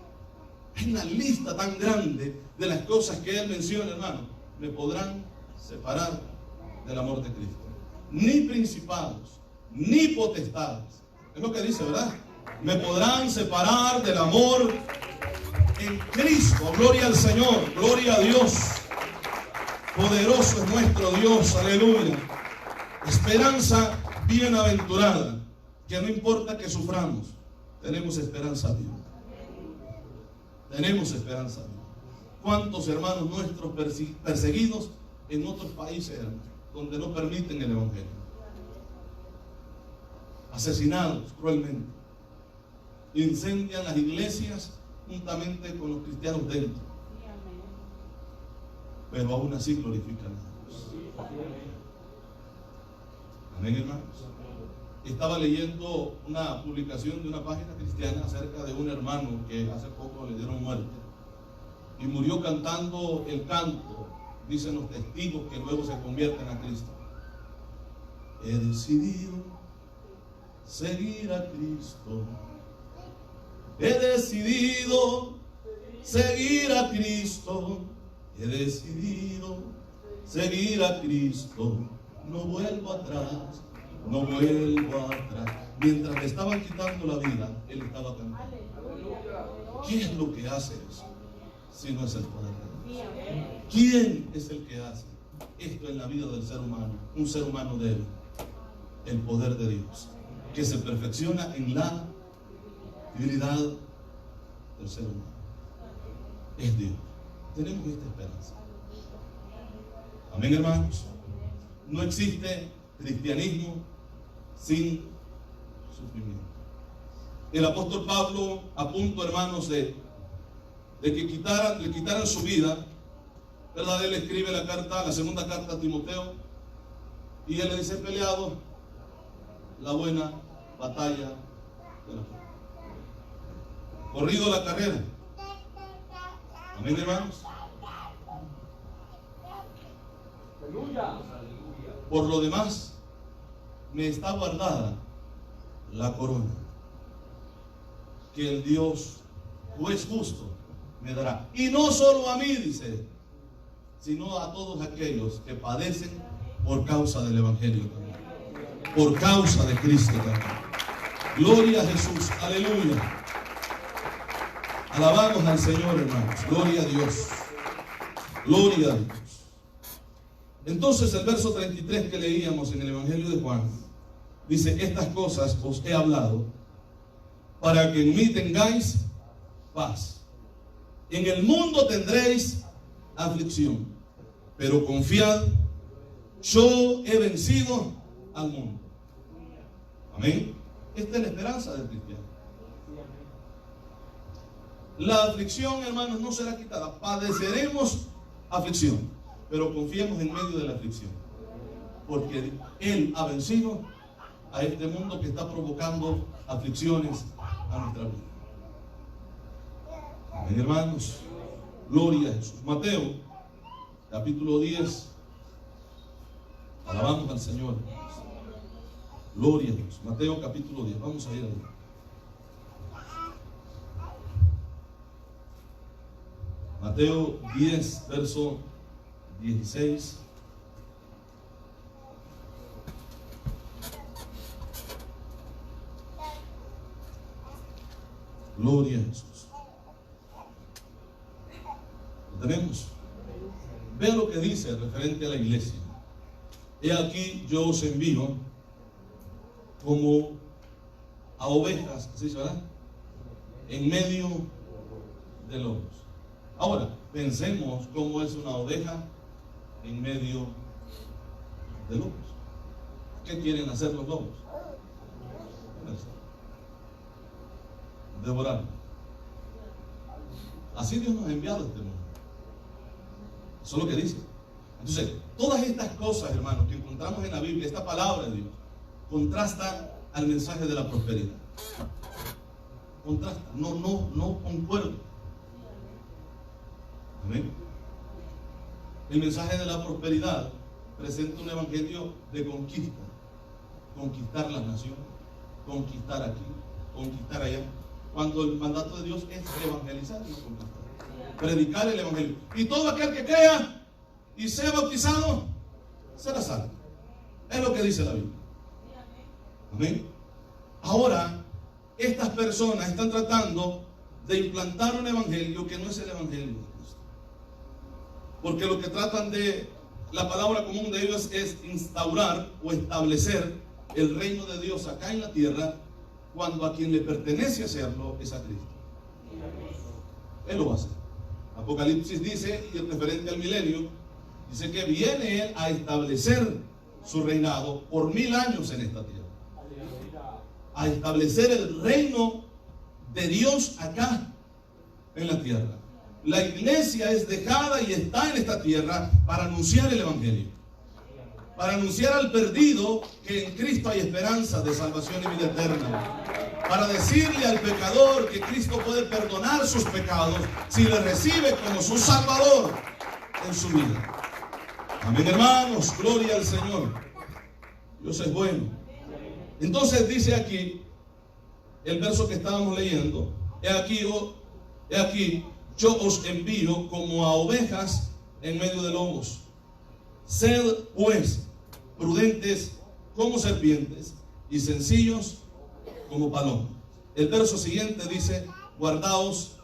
Hay una lista tan grande de las cosas que él menciona, hermano. Me podrán separar del amor de Cristo. Ni principados, ni potestades. Es lo que dice, ¿verdad? Me podrán separar del amor en Cristo. Gloria al Señor, gloria a Dios. Poderoso es nuestro Dios, aleluya. Esperanza bienaventurada, que no importa que suframos, tenemos esperanza viva. Tenemos esperanza viva. ¿Cuántos hermanos nuestros perseguidos en otros países, hermanos, donde no permiten el evangelio? Asesinados cruelmente. Incendian las iglesias juntamente con los cristianos dentro. pero aún así glorifican a Dios. Amén, hermanos. Estaba leyendo una publicación de una página cristiana acerca de un hermano que hace poco le dieron muerte y murió cantando el canto, dicen los testigos que luego se convierten a Cristo. He decidido seguir a Cristo. He decidido seguir a Cristo. He decidido seguir a Cristo. No vuelvo atrás, no vuelvo atrás. Mientras le estaban quitando la vida, él estaba cantando. ¿Quién es lo que hace eso? Si no es el poder de Dios. ¿Quién es el que hace esto en la vida del ser humano? Un ser humano débil. El poder de Dios, que se perfecciona en la debilidad del ser humano. Es Dios. Tenemos esta esperanza. Amén, hermanos. No existe cristianismo sin sufrimiento. El apóstol Pablo, a punto, hermanos, de que le quitaran su vida, ¿verdad? Él escribe la segunda carta a Timoteo, y él le dice: he peleado la buena batalla de la fe, corrido la carrera. Amén, hermanos. Por lo demás, me está guardada la corona que el Dios, juez justo, me dará. Y no solo a mí, dice, sino a todos aquellos que padecen por causa del Evangelio también. Por causa de Cristo también. Gloria a Jesús, aleluya. Alabamos al Señor, hermanos. Gloria a Dios. Gloria a Dios. Entonces el verso 33 que leíamos en el Evangelio de Juan dice: estas cosas os he hablado para que en mí tengáis paz. En el mundo tendréis aflicción, pero confiad, yo he vencido al mundo. Amén. Esta es la esperanza del cristiano. La aflicción, hermanos, no será quitada. Padeceremos aflicción, pero confiemos en medio de la aflicción, porque Él ha vencido a este mundo que está provocando aflicciones a nuestra vida. Amén, hermanos. Gloria a Jesús. Mateo, capítulo 10. Alabamos al Señor. Gloria a Dios. Mateo, capítulo 10. Vamos a ir ahí. Mateo 10, verso 16. Gloria a Jesús. ¿Lo tenemos? Vea lo que dice referente a la iglesia. He aquí, yo os envío como a ovejas, ¿sí, verdad? En medio de lobos. Ahora, pensemos cómo es una oveja en medio de lobos. ¿Qué quieren hacer los lobos? Devorar. Así Dios nos ha enviado a este mundo. Eso es lo que dice. Entonces, todas estas cosas, hermanos, que encontramos en la Biblia, esta palabra de Dios, contrasta al mensaje de la prosperidad. Contrasta, no concuerda. Amén. El mensaje de la prosperidad presenta un evangelio de conquista. Conquistar las naciones, conquistar aquí, conquistar allá. Cuando el mandato de Dios es evangelizar y no conquistar. Predicar el evangelio. Y todo aquel que crea y sea bautizado será salvo. Es lo que dice la Biblia. Amén. Ahora, estas personas están tratando de implantar un evangelio que no es el evangelio de Cristo. Porque lo que tratan de, la palabra común de ellos es instaurar o establecer el reino de Dios acá en la tierra, cuando a quien le pertenece hacerlo es a Cristo. Él lo va a hacer. Apocalipsis dice, y el referente al milenio, dice que viene Él a establecer su reinado por 1000 años en esta tierra. A establecer el reino de Dios acá en la tierra. La iglesia es dejada y está en esta tierra para anunciar el evangelio, para anunciar al perdido que en Cristo hay esperanza de salvación y vida eterna, para decirle al pecador que Cristo puede perdonar sus pecados si le recibe como su Salvador en su vida. Amén, hermanos, gloria al Señor. Dios es bueno. Entonces dice aquí el verso que estábamos leyendo: he aquí, yo os envío como a ovejas en medio de lobos. Sed pues prudentes como serpientes y sencillos como palomas. El verso siguiente dice: guardaos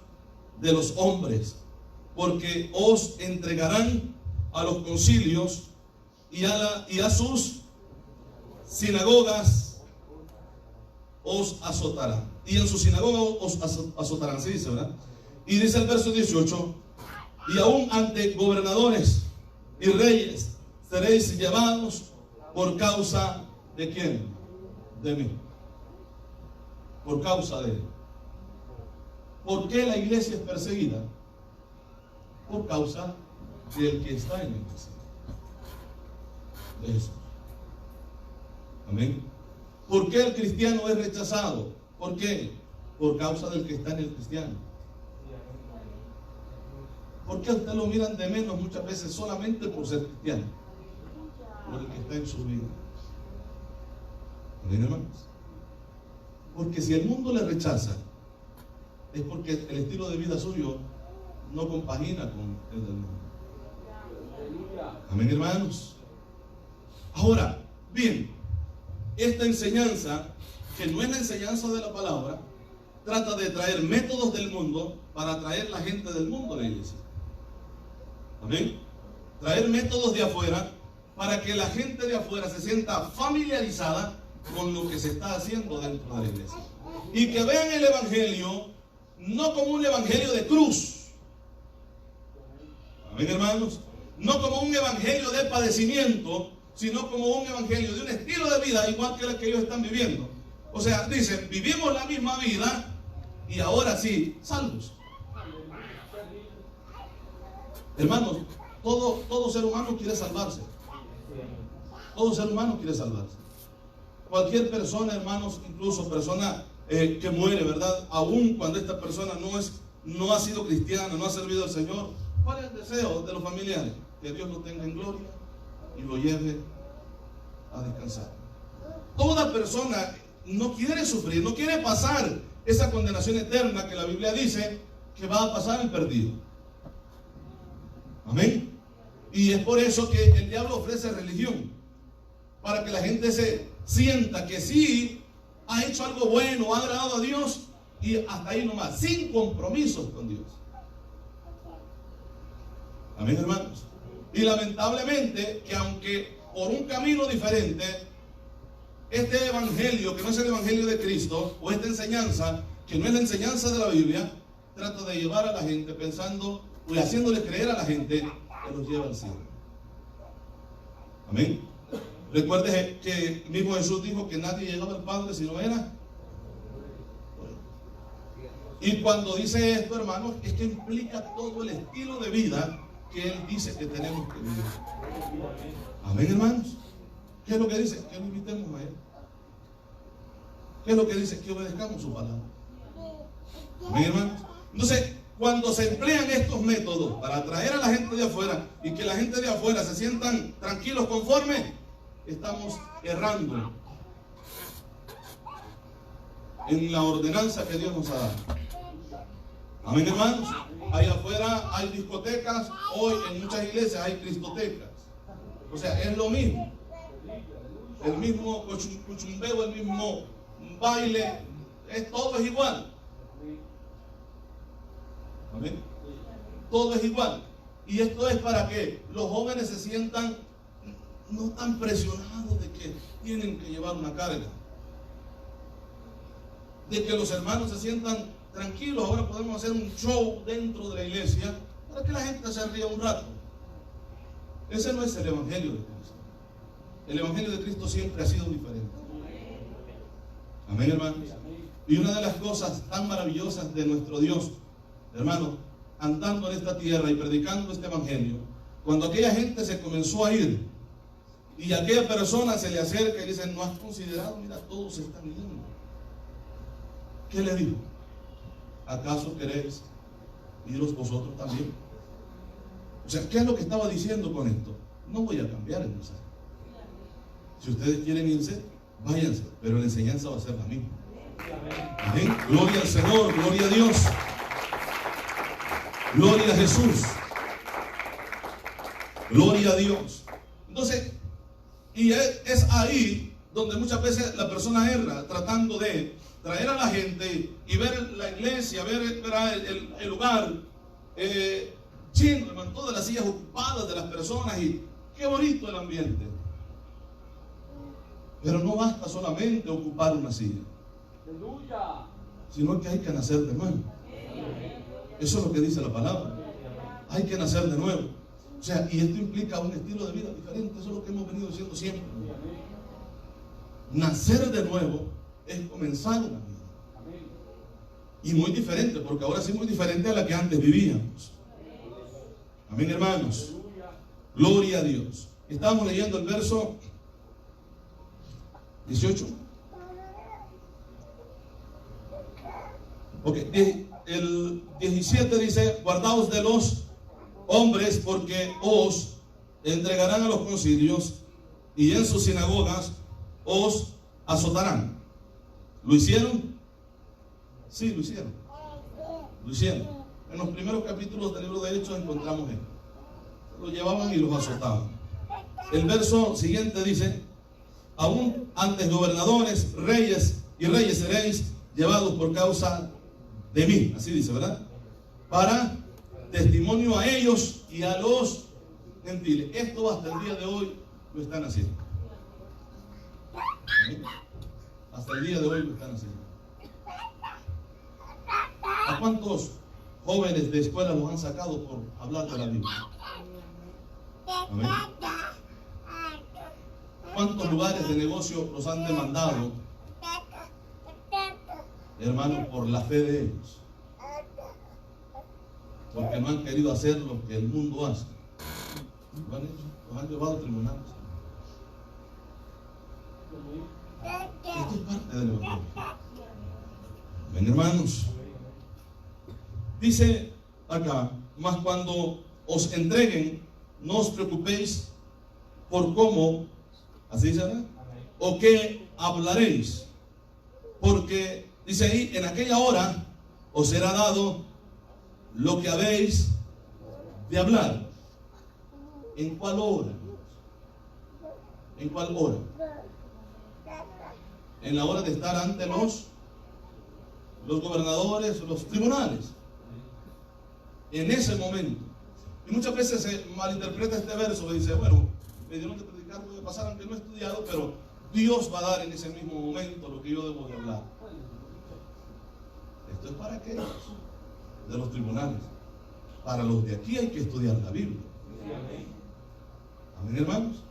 de los hombres, porque os entregarán a los concilios y a sus sinagogas os azotarán. Y en su sinagoga os azotarán, se dice, ¿verdad? Y dice el verso 18: y aún ante gobernadores y reyes seréis llevados por causa de ¿quién? De mí. Por causa de él. ¿Por qué la iglesia es perseguida? Por causa del que está en la iglesia, de Jesús. Amén. ¿Por qué el cristiano es rechazado? ¿Por qué? Por causa del que está en el cristiano. ¿Por qué a usted lo miran de menos muchas veces solamente por ser cristiano? Por el que está en su vida. ¿Amén, hermanos? Porque si el mundo le rechaza, es porque el estilo de vida suyo no compagina con el del mundo. Amén, hermanos. Ahora, bien, esta enseñanza, que no es la enseñanza de la palabra, trata de traer métodos del mundo para atraer la gente del mundo a la iglesia. Amén. Traer métodos de afuera para que la gente de afuera se sienta familiarizada con lo que se está haciendo dentro de la iglesia. Y que vean el evangelio no como un evangelio de cruz. Amén, hermanos. No como un evangelio de padecimiento, sino como un evangelio de un estilo de vida igual que el que ellos están viviendo. O sea, dicen, vivimos la misma vida y ahora sí, salvos. Hermanos, todo ser humano quiere salvarse. Todo ser humano quiere salvarse. Cualquier persona, hermanos, incluso persona que muere, ¿verdad? Aún cuando esta persona no ha sido cristiana, no ha servido al Señor, ¿cuál es el deseo de los familiares? Que Dios lo tenga en gloria y lo lleve a descansar. Toda persona no quiere sufrir, no quiere pasar esa condenación eterna que la Biblia dice que va a pasar el perdido. Amén. Y es por eso que el diablo ofrece religión, para que la gente se sienta que sí ha hecho algo bueno, ha agradado a Dios, y hasta ahí nomás, sin compromisos con Dios. Amén, hermanos. Y lamentablemente que aunque por un camino diferente, este evangelio, que no es el evangelio de Cristo, o esta enseñanza, que no es la enseñanza de la Biblia, trata de llevar a la gente pensando y haciéndole creer a la gente que los lleva al cielo. Amén. Recuerde que mismo Jesús dijo que nadie llegaba al Padre si no era. Y cuando dice esto, hermanos, es que implica todo el estilo de vida que Él dice que tenemos que vivir. Amén, hermanos. ¿Qué es lo que dice? Que lo invitemos a Él. ¿Qué es lo que dice? Que obedezcamos su palabra. Amén, hermanos. Entonces, cuando se emplean estos métodos para atraer a la gente de afuera y que la gente de afuera se sientan tranquilos, conformes, estamos errando en la ordenanza que Dios nos ha dado. Amén, hermanos. Allá afuera hay discotecas, hoy en muchas iglesias hay cristotecas. O sea, es lo mismo. El mismo cuchumbeo, el mismo baile, todo es igual. Amén. Todo es igual. Y esto es para que los jóvenes se sientan no tan presionados de que tienen que llevar una carga. De que los hermanos se sientan tranquilos. Ahora podemos hacer un show dentro de la iglesia para que la gente se ría un rato. Ese no es el evangelio de Cristo. El evangelio de Cristo siempre ha sido diferente. Amén, hermanos. Y una de las cosas tan maravillosas de nuestro Dios, hermano, andando en esta tierra y predicando este evangelio, cuando aquella gente se comenzó a ir y aquella persona se le acerca y dice: no has considerado, mira, todos se están yendo. ¿Qué le dijo? ¿Acaso queréis iros vosotros también? O sea, ¿qué es lo que estaba diciendo con esto? No voy a cambiar el mensaje. Si ustedes quieren irse, váyanse, pero la enseñanza va a ser la misma. Amén. Gloria al Señor, gloria a Dios, gloria a Jesús, gloria a Dios. Entonces, y es ahí donde muchas veces la persona erra, tratando de traer a la gente y ver la iglesia, ver el lugar lleno, hermano, todas las sillas ocupadas de las personas, y qué bonito el ambiente. Pero no basta solamente ocupar una silla, sino que hay que nacer de nuevo. Eso es lo que dice la palabra. Hay que nacer de nuevo. O sea, y esto implica un estilo de vida diferente. Eso es lo que hemos venido diciendo siempre. Nacer de nuevo es comenzar una vida. Y muy diferente, porque ahora sí muy diferente a la que antes vivíamos. Amén, hermanos. Gloria a Dios. Estábamos leyendo el verso 18. Ok, el 17 dice: guardaos de los hombres, porque os entregarán a los concilios y en sus sinagogas os azotarán. ¿Lo hicieron? Sí, lo hicieron. Lo hicieron. En los primeros capítulos del libro de Hechos encontramos esto. Los llevaban y los azotaban. El verso siguiente dice: aún antes gobernadores, reyes y reyes seréis llevados por causa de mí. Así dice, ¿verdad? Para testimonio a ellos y a los gentiles. Esto hasta el día de hoy lo están haciendo. ¿Sí? Hasta el día de hoy lo están haciendo. ¿A cuántos jóvenes de escuela los han sacado por hablar de la Biblia? Amén. ¿Cuántos lugares de negocio los han demandado, hermanos, por la fe de ellos? Porque no han querido hacer lo que el mundo hace. Lo han hecho, los han llevado a tribunales. Esto es parte del evangelio. Ven, hermanos. Dice acá: mas cuando os entreguen, no os preocupéis por cómo, así dice, ¿verdad? O qué hablaréis, porque dice ahí: en aquella hora os será dado lo que habéis de hablar. ¿En cuál hora? ¿En cuál hora? En la hora de estar ante los gobernadores, los tribunales. En ese momento. Y muchas veces se malinterpreta este verso, que dice: bueno, me dieron de predicar, voy a pasar, aunque no he estudiado, pero Dios va a dar en ese mismo momento lo que yo debo de hablar. Esto es para aquellos de los tribunales. Para los de aquí hay que estudiar la Biblia. Amén, hermanos.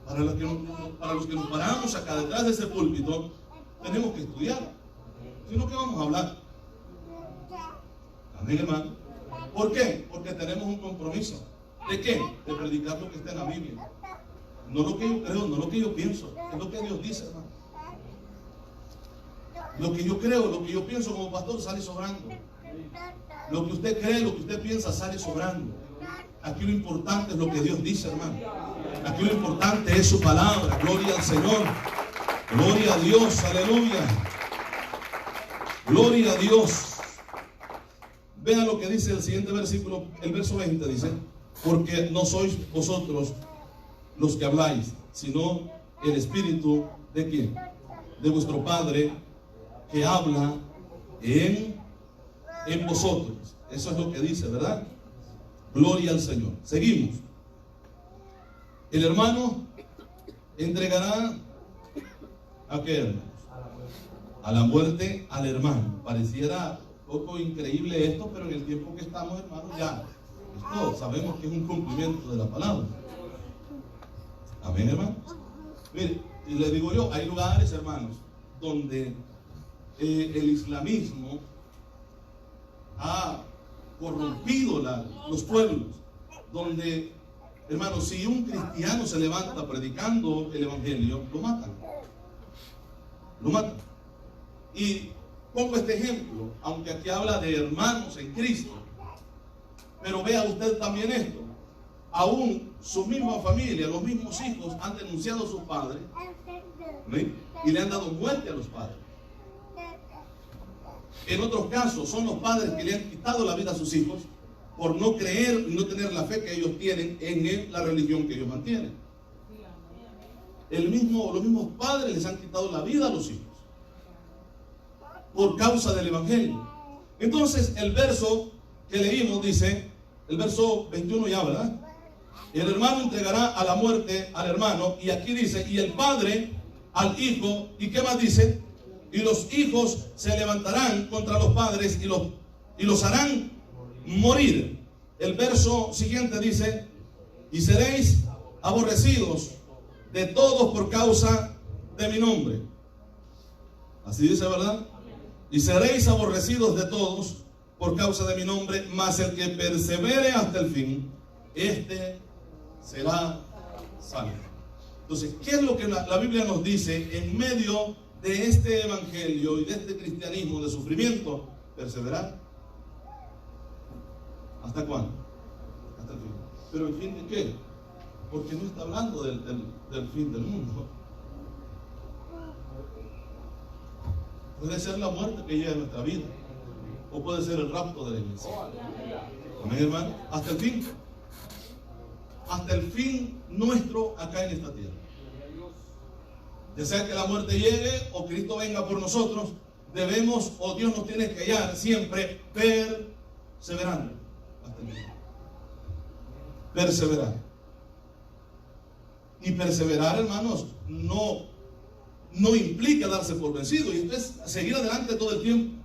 Para los que nos paramos acá detrás de ese púlpito, tenemos que estudiar. Si no, ¿qué vamos a hablar? Amén, hermano. ¿Por qué? Porque tenemos un compromiso. ¿De qué? De predicar lo que está en la Biblia. No lo que yo creo, no lo que yo pienso, es lo que Dios dice, hermano. Lo que yo creo, lo que yo pienso como pastor sale sobrando. Lo que usted cree, lo que usted piensa sale sobrando. Aquí lo importante es lo que Dios dice, hermano. Aquí lo importante es su palabra. Gloria al Señor. Gloria a Dios. Aleluya. Gloria a Dios. Vean lo que dice el siguiente versículo, el verso 20 dice: porque no sois vosotros los que habláis, sino el Espíritu ¿de quién? De vuestro Padre, que habla en vosotros. Eso es lo que dice, ¿verdad? Gloria al Señor. Seguimos. El hermano entregará ¿a qué, hermanos? A la muerte al hermano. Pareciera poco increíble esto, pero en el tiempo que estamos, hermanos, ya esto sabemos que es un cumplimiento de la palabra. Amén, hermanos. Mire, y le digo yo, hay lugares, hermanos, donde el islamismo ha corrompido los pueblos, donde, hermanos, si un cristiano se levanta predicando el evangelio, lo matan. Lo matan. Y pongo este ejemplo, aunque aquí habla de hermanos en Cristo, pero vea usted también esto. Aún su misma familia, los mismos hijos han denunciado a sus padres, ¿sí? Y le han dado muerte a los padres. En otros casos son los padres que le han quitado la vida a sus hijos por no creer y no tener la fe que ellos tienen en la religión que ellos mantienen. Los mismos padres les han quitado la vida a los hijos por causa del evangelio. Entonces el verso que leímos dice, el verso 21 ya, ¿verdad? El hermano entregará a la muerte al hermano, y aquí dice, y el padre al hijo, ¿y qué más dice? Y los hijos se levantarán contra los padres y los harán morir. El verso siguiente dice, y seréis aborrecidos de todos por causa de mi nombre. Así dice, ¿verdad? Y seréis aborrecidos de todos por causa de mi nombre, mas el que persevere hasta el fin, este será salvo. Entonces, ¿qué es lo que la Biblia nos dice en medio de este evangelio y de este cristianismo de sufrimiento? Perseverar. ¿Hasta cuándo? Hasta el fin. ¿Pero el fin de qué? Porque no está hablando del fin del mundo. Puede ser la muerte que llega a nuestra vida, o puede ser el rapto de la iglesia. Amén, hermano. Hasta el fin. Hasta el fin nuestro acá en esta tierra. Ya sea que la muerte llegue o Cristo venga por nosotros, debemos, o Dios nos tiene que hallar siempre perseverando hasta el fin. Perseverar. Y perseverar, hermanos, no implica darse por vencido. Y esto es seguir adelante todo el tiempo,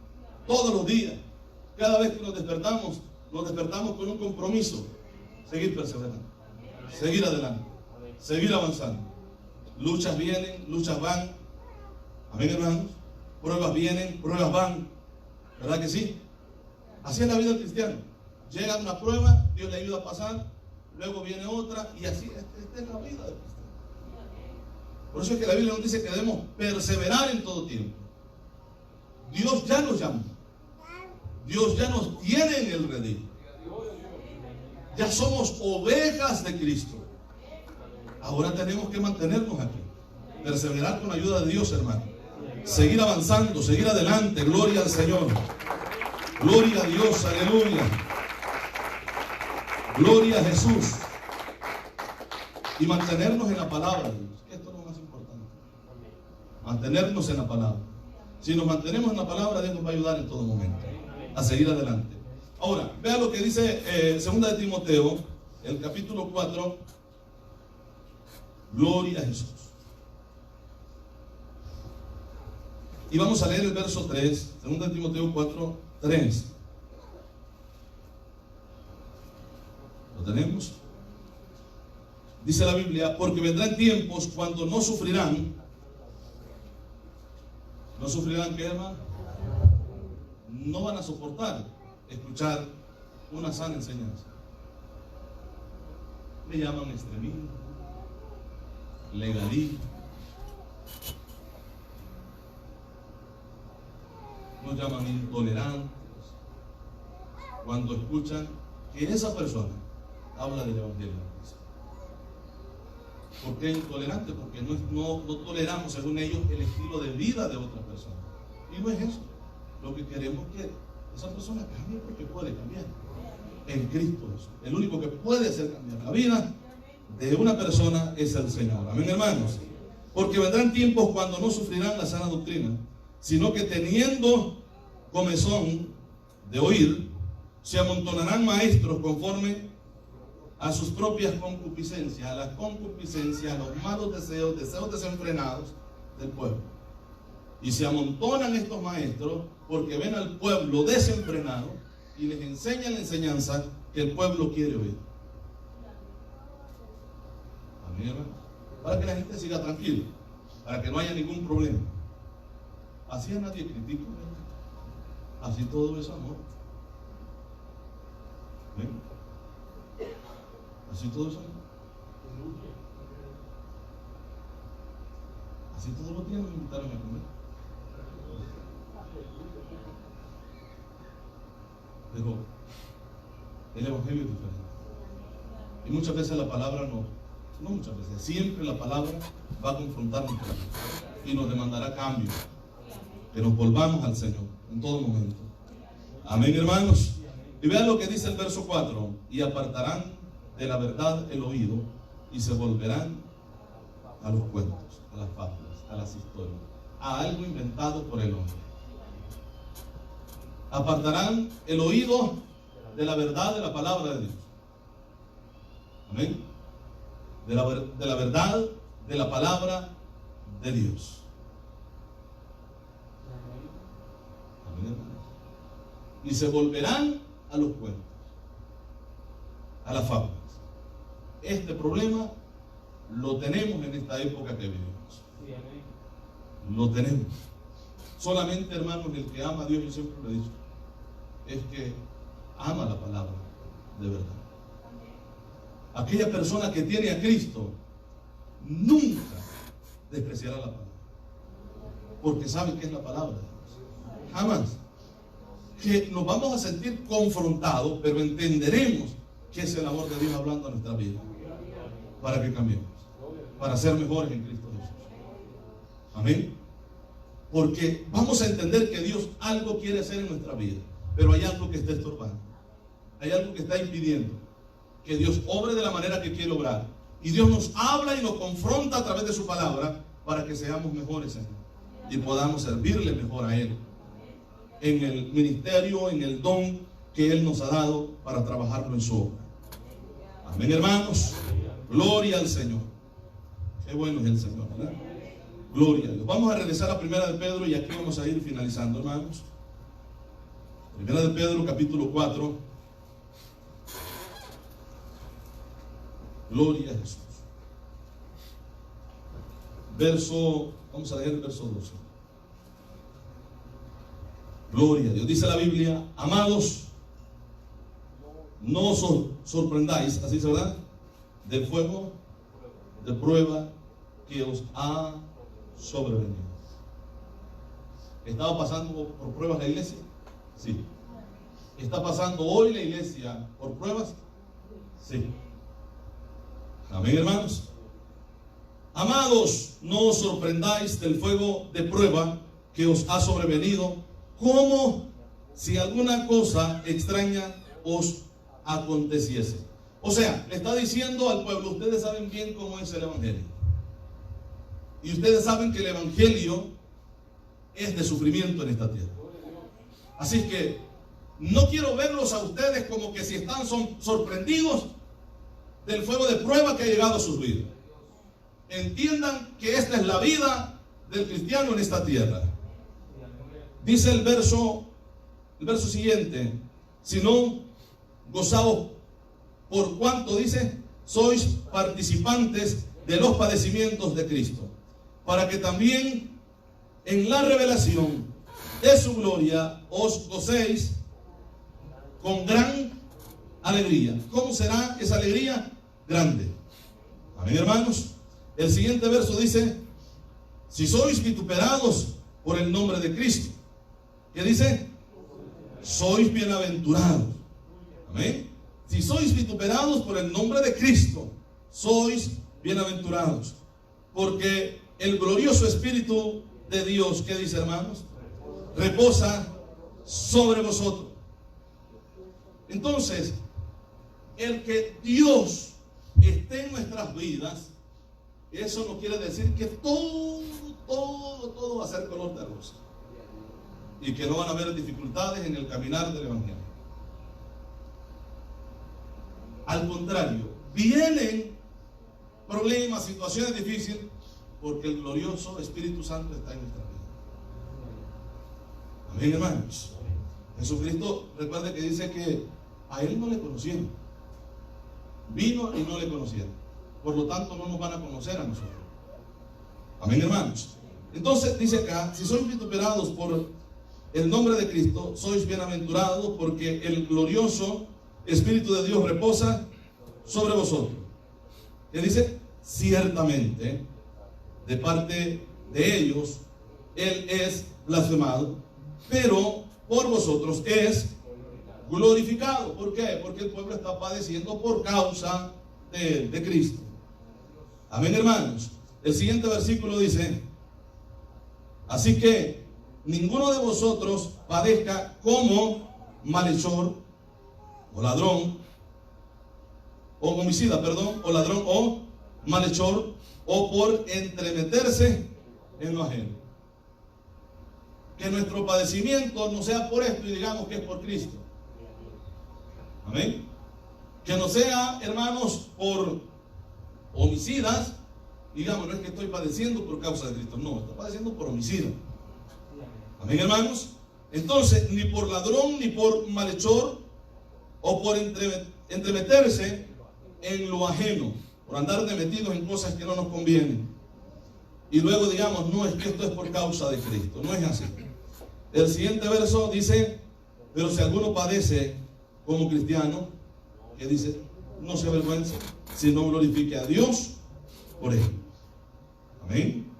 todos los días. Cada vez que nos despertamos con un compromiso. Seguir perseverando, seguir adelante, seguir avanzando. Luchas vienen, luchas van. Amén, hermanos. Pruebas vienen, pruebas van. ¿Verdad que sí? Así es la vida del cristiano. Llega una prueba, Dios le ayuda a pasar, luego viene otra, y así esta es la vida del cristiano. Por eso es que la Biblia nos dice que debemos perseverar en todo tiempo. Dios ya nos llama. Dios ya nos tiene en el redil. Ya somos ovejas de Cristo. Ahora tenemos que mantenernos aquí. Perseverar con la ayuda de Dios, hermano. Seguir avanzando, seguir adelante. Gloria al Señor. Gloria a Dios, aleluya. Gloria a Jesús. Y mantenernos en la palabra de Dios. Esto es lo más importante. Mantenernos en la palabra. Si nos mantenemos en la palabra, Dios nos va a ayudar en todo momento a seguir adelante. Ahora, vea lo que dice 2 de Timoteo, el capítulo 4. Gloria a Jesús. Y vamos a leer el verso 3, 2 de Timoteo 4, 3. ¿Lo tenemos? Dice la Biblia, porque vendrán tiempos cuando no sufrirán. ¿No sufrirán qué, hermano? No van a soportar escuchar una sana enseñanza. Le llaman extremismo, legalismo. Nos llaman intolerantes cuando escuchan que esa persona habla del evangelio. ¿Por qué intolerante? Porque no toleramos, según ellos, el estilo de vida de otra persona. Y no es eso. Lo que queremos es que esa persona cambie, porque puede cambiar. En Cristo Jesús. El único que puede hacer cambiar la vida de una persona es el Señor. Amén, hermanos. Porque vendrán tiempos cuando no sufrirán la sana doctrina, sino que teniendo comezón de oír, se amontonarán maestros conforme a sus propias concupiscencias, a las concupiscencias, a los malos deseos desenfrenados del pueblo. Y se amontonan estos maestros porque ven al pueblo desenfrenado y les enseñan la enseñanza que el pueblo quiere oír. Amén, hermano. Para que la gente siga tranquila, para que no haya ningún problema. Así a nadie critica, ¿verdad? Así todo es amor. ¿Ven? Así todos son. Así todos los días me invitaron a comer. Pero el evangelio es diferente. Y muchas veces la palabra no muchas veces, siempre la palabra va a confrontarnos y nos demandará cambio. Que nos volvamos al Señor en todo momento. Amén, hermanos. Y vean lo que dice el verso 4. Y apartarán de la verdad el oído y se volverán a los cuentos, a las fábulas, a las historias, a algo inventado por el hombre. Apartarán el oído de la verdad de la palabra de Dios. Amén. De la verdad de la palabra de Dios. Amén. Y se volverán a los cuentos, a las fábulas. Este problema lo tenemos en esta época que vivimos. Lo tenemos. Solamente, hermanos, el que ama a Dios, yo siempre lo he dicho, es que ama la palabra de verdad. Aquella persona que tiene a Cristo nunca despreciará la palabra, porque sabe que es la palabra de Dios. Jamás. Que nos vamos a sentir confrontados, pero entenderemos que es el amor de Dios hablando a nuestra vida, para que cambiemos, para ser mejores en Cristo Jesús. Amén. Porque vamos a entender que Dios algo quiere hacer en nuestra vida, pero hay algo que está estorbando, hay algo que está impidiendo que Dios obre de la manera que quiere obrar. Y Dios nos habla y nos confronta a través de su palabra para que seamos mejores en Él y podamos servirle mejor a Él en el ministerio, en el don que Él nos ha dado para trabajarlo en su obra. Amén, hermanos. Gloria al Señor. Qué bueno es el Señor, ¿verdad? Gloria a Dios. Vamos a regresar a Primera de Pedro y aquí vamos a ir finalizando, hermanos. Primera de Pedro, capítulo 4. Gloria a Jesús. Vamos a leer el verso 12. Gloria a Dios. Dice la Biblia: amados, no os sorprendáis, así se verá, del fuego de prueba que os ha sobrevenido. ¿Estaba pasando por pruebas la iglesia? Sí. ¿Está pasando hoy la iglesia por pruebas? Sí. Amén, hermanos. Amados, no os sorprendáis del fuego de prueba que os ha sobrevenido, como si alguna cosa extraña os aconteciese. O sea, le está diciendo al pueblo: ustedes saben bien cómo es el evangelio. Y ustedes saben que el evangelio es de sufrimiento en esta tierra. Así es que no quiero verlos a ustedes como que si están sorprendidos del fuego de prueba que ha llegado a sus vidas. Entiendan que esta es la vida del cristiano en esta tierra. Dice el verso siguiente: si no, gozaos por cuanto, dice, sois participantes de los padecimientos de Cristo, para que también en la revelación de su gloria os gocéis con gran alegría. ¿Cómo será esa alegría? Grande. Amén, hermanos. El siguiente verso dice: si sois vituperados por el nombre de Cristo, ¿qué dice? Sois bienaventurados. Amén. Si sois vituperados por el nombre de Cristo, sois bienaventurados, porque el glorioso Espíritu de Dios, ¿qué dice, hermanos? Reposa sobre vosotros. Entonces, el que Dios esté en nuestras vidas, eso no quiere decir que todo va a ser color de rosa y que no van a haber dificultades en el caminar del evangelio. Al contrario, vienen problemas, situaciones difíciles, porque el glorioso Espíritu Santo está en nuestra vida. Amén, hermanos. Jesucristo, recuerde que dice que a Él no le conocieron. Vino y no le conocieron. Por lo tanto, no nos van a conocer a nosotros. Amén, hermanos. Entonces, dice acá: si sois vituperados por el nombre de Cristo, sois bienaventurados, porque el glorioso Espíritu de Dios reposa sobre vosotros. ¿Qué dice? Ciertamente, de parte de ellos, Él es blasfemado, pero por vosotros es glorificado. ¿Por qué? Porque el pueblo está padeciendo por causa de Cristo. Amén, hermanos. El siguiente versículo dice: así que ninguno de vosotros padezca como malhechor, o ladrón, o homicida, perdón, o ladrón, o malhechor, o por entremeterse en lo ajeno. Que nuestro padecimiento no sea por esto y digamos que es por Cristo. Amén. Que no sea, hermanos, por homicidas, digamos, no es que estoy padeciendo por causa de Cristo, no, estoy padeciendo por homicida. Amén, hermanos. Entonces, ni por ladrón, ni por malhechor, o por entremeterse en lo ajeno, por andar metidos en cosas que no nos convienen. Y luego digamos, no, es que esto es por causa de Cristo. No es así. El siguiente verso dice: pero si alguno padece como cristiano, que dice, no se avergüence, sino glorifique a Dios por él. Amén.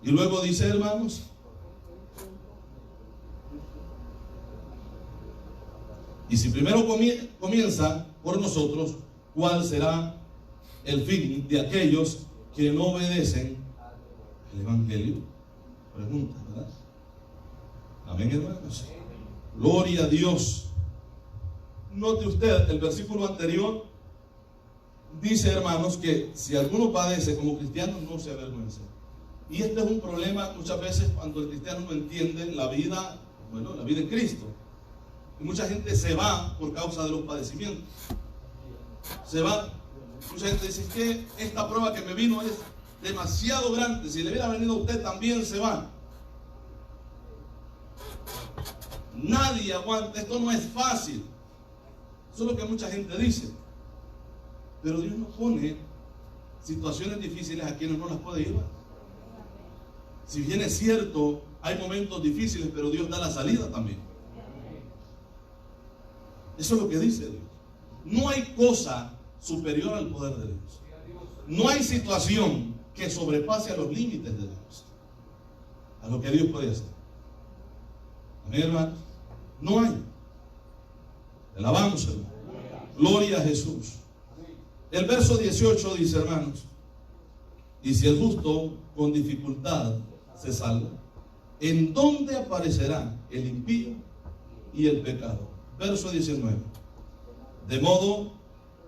Y luego dice, hermanos, y si primero comienza por nosotros, ¿cuál será el fin de aquellos que no obedecen el Evangelio? Pregunta, ¿verdad? Amén, hermanos. Gloria a Dios. Note usted, el versículo anterior dice, hermanos, que si alguno padece como cristiano, no se avergüence. Y este es un problema muchas veces cuando el cristiano no entiende la vida, bueno, la vida en Cristo. Y mucha gente se va por causa de los padecimientos. Se va. Mucha gente dice que esta prueba que me vino es demasiado grande. Si le hubiera venido a usted, también se va. Nadie aguanta. Esto no es fácil. Eso es lo que mucha gente dice. Pero Dios nos pone situaciones difíciles a quienes no las puede llevar. Si bien es cierto, hay momentos difíciles, pero Dios da la salida también. Eso es lo que dice Dios. No hay cosa superior al poder de Dios. No hay situación que sobrepase a los límites de Dios, a lo que Dios puede hacer. Amén, hermano. No hay. Alabamos, hermano. Gloria a Jesús. El verso 18 dice, hermanos, y si el justo con dificultad se salva, ¿en dónde aparecerá el impío y el pecador? Verso 19. De modo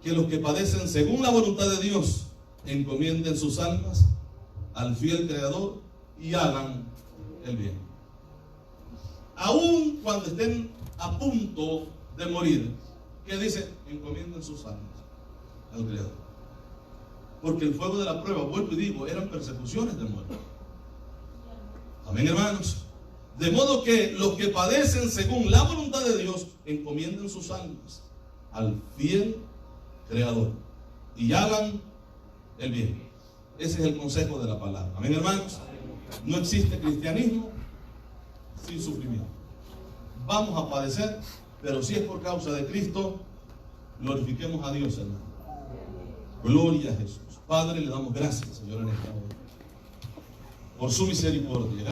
que los que padecen según la voluntad de Dios encomienden sus almas al fiel Creador y hagan el bien. Aún cuando estén a punto de morir, ¿qué dice? Encomienden sus almas al Creador. Porque el fuego de la prueba, vuelvo y digo, eran persecuciones de muerte. Amén, hermanos. De modo que los que padecen según la voluntad de Dios encomienden sus almas al fiel Creador y hagan el bien. Ese es el consejo de la palabra. Amén, hermanos. No existe cristianismo sin sufrimiento. Vamos a padecer, pero si es por causa de Cristo, glorifiquemos a Dios, hermano. Gloria a Jesús. Padre, le damos gracias, Señor, en esta hora, por su misericordia.